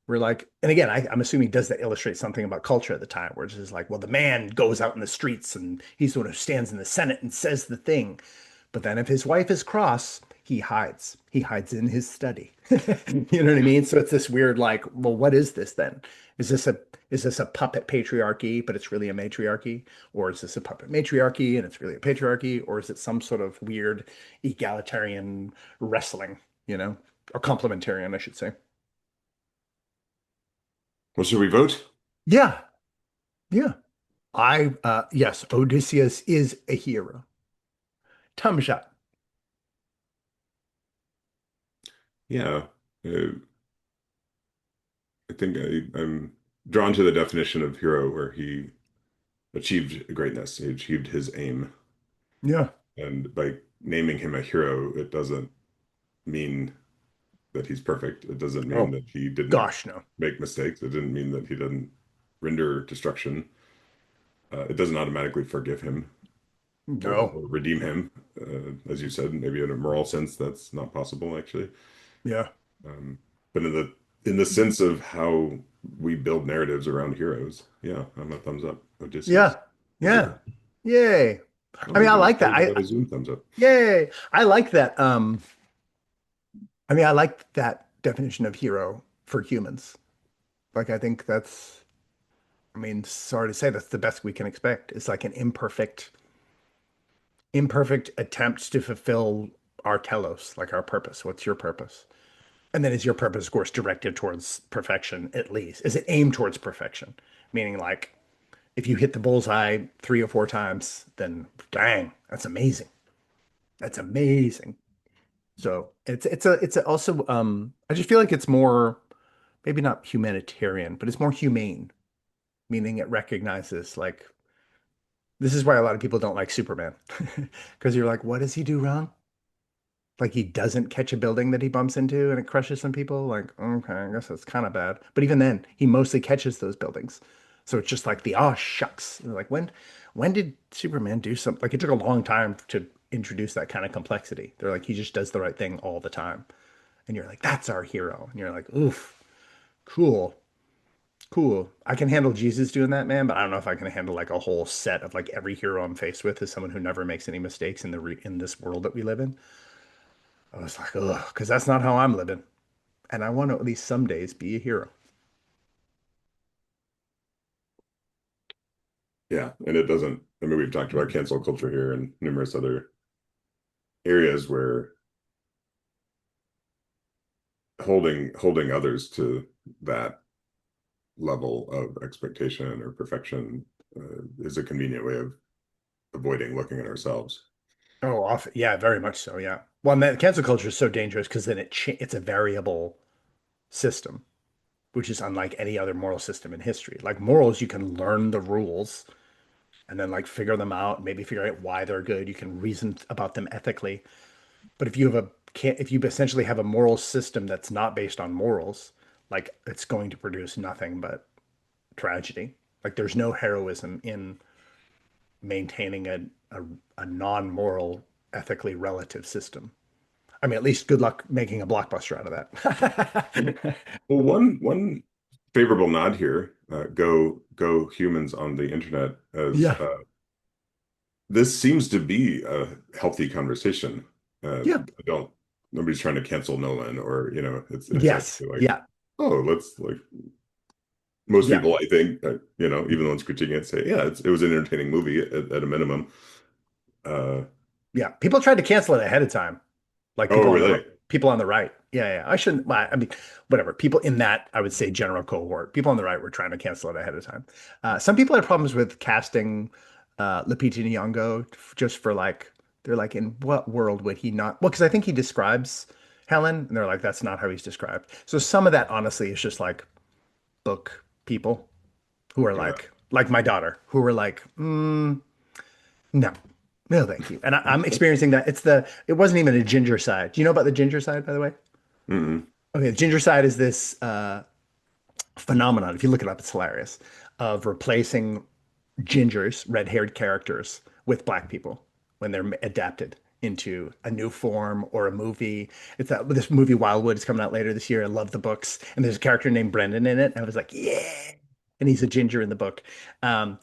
S1: We're like, and again, I'm assuming does that illustrate something about culture at the time, where it's just like, well, the man goes out in the streets and he sort of stands in the Senate and says the thing. But then if his wife is cross, he hides. He hides in his study. You know what I mean? So it's this weird, like, well, what is this then? Is this a is this a puppet patriarchy, but it's really a matriarchy? Or is this a puppet matriarchy and it's really a patriarchy? Or is it some sort of weird egalitarian wrestling, or complementarian, I should say?
S2: Well, should we vote?
S1: Yeah, yeah. Yes, Odysseus is a hero. Thumb shot.
S2: Yeah. Uh, I think I'm drawn to the definition of hero where he achieved greatness. He achieved his aim.
S1: Yeah.
S2: And by naming him a hero, it doesn't mean that he's perfect. It doesn't mean
S1: Oh,
S2: that he didn't
S1: gosh, no.
S2: make mistakes. It didn't mean that he didn't render destruction. It doesn't automatically forgive him
S1: No.
S2: or redeem him. As you said, maybe in a moral sense, that's not possible, actually.
S1: Yeah.
S2: Um, but in the sense of how we build narratives around heroes, yeah, I'm a thumbs up. Odysseus
S1: Yeah.
S2: is a
S1: Yeah.
S2: hero.
S1: Yay.
S2: Oh,
S1: I mean, I
S2: maybe
S1: like
S2: next
S1: that.
S2: time we got a Zoom thumbs up.
S1: Yay. I like that. I mean, I like that definition of hero for humans. Like, I think that's, I mean, sorry to say, that's the best we can expect. It's like an imperfect attempt to fulfill our telos, like our purpose. What's your purpose? And then is your purpose, of course, directed towards perfection at least? Is it aimed towards perfection? Meaning, like, if you hit the bullseye 3 or 4 times, then dang, that's amazing. That's amazing. So also I just feel like it's more maybe not humanitarian, but it's more humane, meaning it recognizes like this is why a lot of people don't like Superman. Because you're like, what does he do wrong? Like he doesn't catch a building that he bumps into and it crushes some people. Like, okay, I guess that's kind of bad. But even then, he mostly catches those buildings. So it's just like the oh shucks. And like when did Superman do something? Like it took a long time to introduce that kind of complexity. They're like, he just does the right thing all the time. And you're like, that's our hero. And you're like, oof, cool, cool. I can handle Jesus doing that, man, but I don't know if I can handle like a whole set of like every hero I'm faced with is someone who never makes any mistakes in in this world that we live in. I was like, ugh, because that's not how I'm living. And I want to at least some days be a hero.
S2: Yeah, and it doesn't. I mean, we've talked about cancel culture here and numerous other areas where holding others to that level of expectation or perfection is a convenient way of avoiding looking at ourselves.
S1: Oh, off, yeah, very much so. Yeah. Well, and that cancel culture is so dangerous because then it's a variable system, which is unlike any other moral system in history. Like morals, you can learn the rules and then like figure them out, maybe figure out why they're good. You can reason about them ethically. But if you have a can't if you essentially have a moral system that's not based on morals, like it's going to produce nothing but tragedy. Like there's no heroism in maintaining a, a non-moral, ethically relative system. I mean, at least good luck making a blockbuster out of that.
S2: Well, one favorable nod here, go humans on the internet, as
S1: Yeah.
S2: this seems to be a healthy conversation.
S1: Yeah.
S2: I don't nobody's trying to cancel Nolan or it's
S1: Yes.
S2: actually like,
S1: Yeah.
S2: oh, let's like most
S1: Yeah.
S2: people I think even the ones critiquing it say, yeah, it was an entertaining movie at a minimum. Uh,
S1: Yeah. People tried to cancel it ahead of time. Like
S2: oh, really?
S1: people on the right. Yeah, yeah. I shouldn't. Well, I mean, whatever. People in that, I would say, general cohort. People on the right were trying to cancel it ahead of time. Some people had problems with casting Lupita Nyong'o just for like they're like, in what world would he not? Well, because I think he describes Helen, and they're like, that's not how he's described. So some of that, honestly, is just like book people who are
S2: Yeah.
S1: like my daughter, who are like, no, no, thank you. And I'm experiencing that. It wasn't even a ginger side. Do you know about the ginger side, by the way?
S2: Mm-mm.
S1: Okay, the ginger side is this phenomenon. If you look it up, it's hilarious of replacing gingers, red-haired characters, with black people when they're adapted into a new form or a movie. It's that this movie Wildwood is coming out later this year. I love the books, and there's a character named Brendan in it. And I was like, yeah, and he's a ginger in the book. Um,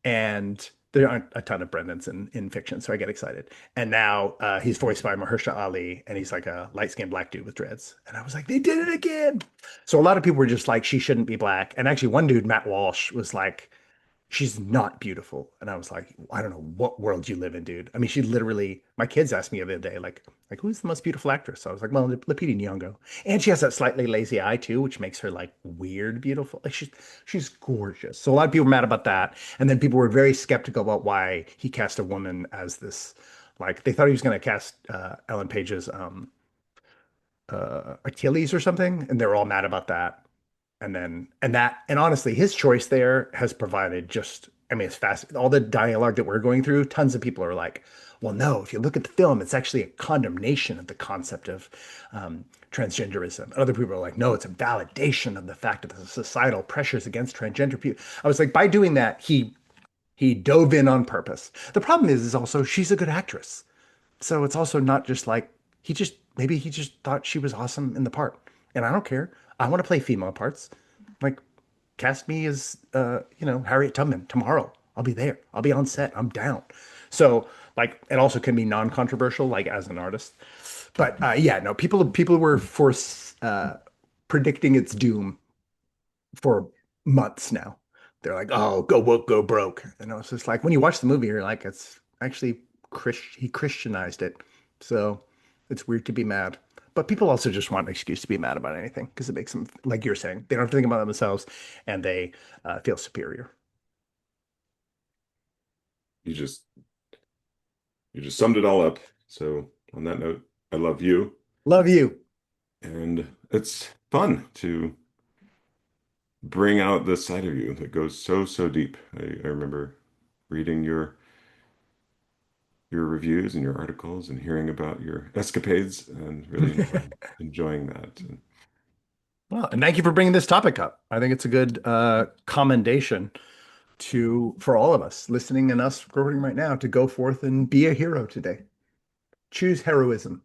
S1: and there aren't a ton of Brendans in fiction, so I get excited. And now he's voiced by Mahershala Ali, and he's like a light-skinned black dude with dreads. And I was like, they did it again. So a lot of people were just like, she shouldn't be black. And actually, one dude, Matt Walsh, was like, she's not beautiful. And I was like, I don't know what world you live in, dude. I mean, she literally, my kids asked me the other day, like who's the most beautiful actress? So I was like, well, Lupita Nyong'o. And she has that slightly lazy eye too, which makes her like weird beautiful. Like she's gorgeous. So a lot of people were mad about that. And then people were very skeptical about why he cast a woman as this, like they thought he was going to cast Ellen Page's Achilles or something. And they were all mad about that. And honestly, his choice there has provided just, I mean, it's fast. All the dialogue that we're going through, tons of people are like, well, no, if you look at the film, it's actually a condemnation of the concept of transgenderism. And other people are like, no, it's a validation of the fact that the societal pressures against transgender people. I was like, by doing that, he dove in on purpose. The problem is also she's a good actress. So it's also not just like maybe he just thought she was awesome in the part. And I don't care. I want to play female parts. Like cast me as Harriet Tubman tomorrow. I'll be there. I'll be on set. I'm down. So like it also can be non-controversial, like as an artist. But yeah, no, people were predicting its doom for months now. They're like, oh, go woke, go broke. And I was just like, when you watch the movie, you're like, it's actually he Christianized it. So it's weird to be mad. But people also just want an excuse to be mad about anything because it makes them, like you're saying, they don't have to think about themselves and they feel superior.
S2: You just you just summed it all up. So on that note, I love you,
S1: Love you.
S2: and it's fun to bring out this side of you that goes so, so deep. I remember reading your reviews and your articles and hearing about your escapades and really enjoying that. And
S1: Well, and thank you for bringing this topic up. I think it's a good commendation to for all of us listening and us recording right now to go forth and be a hero today. Choose heroism.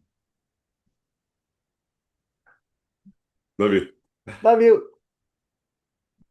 S2: love you.
S1: Love you.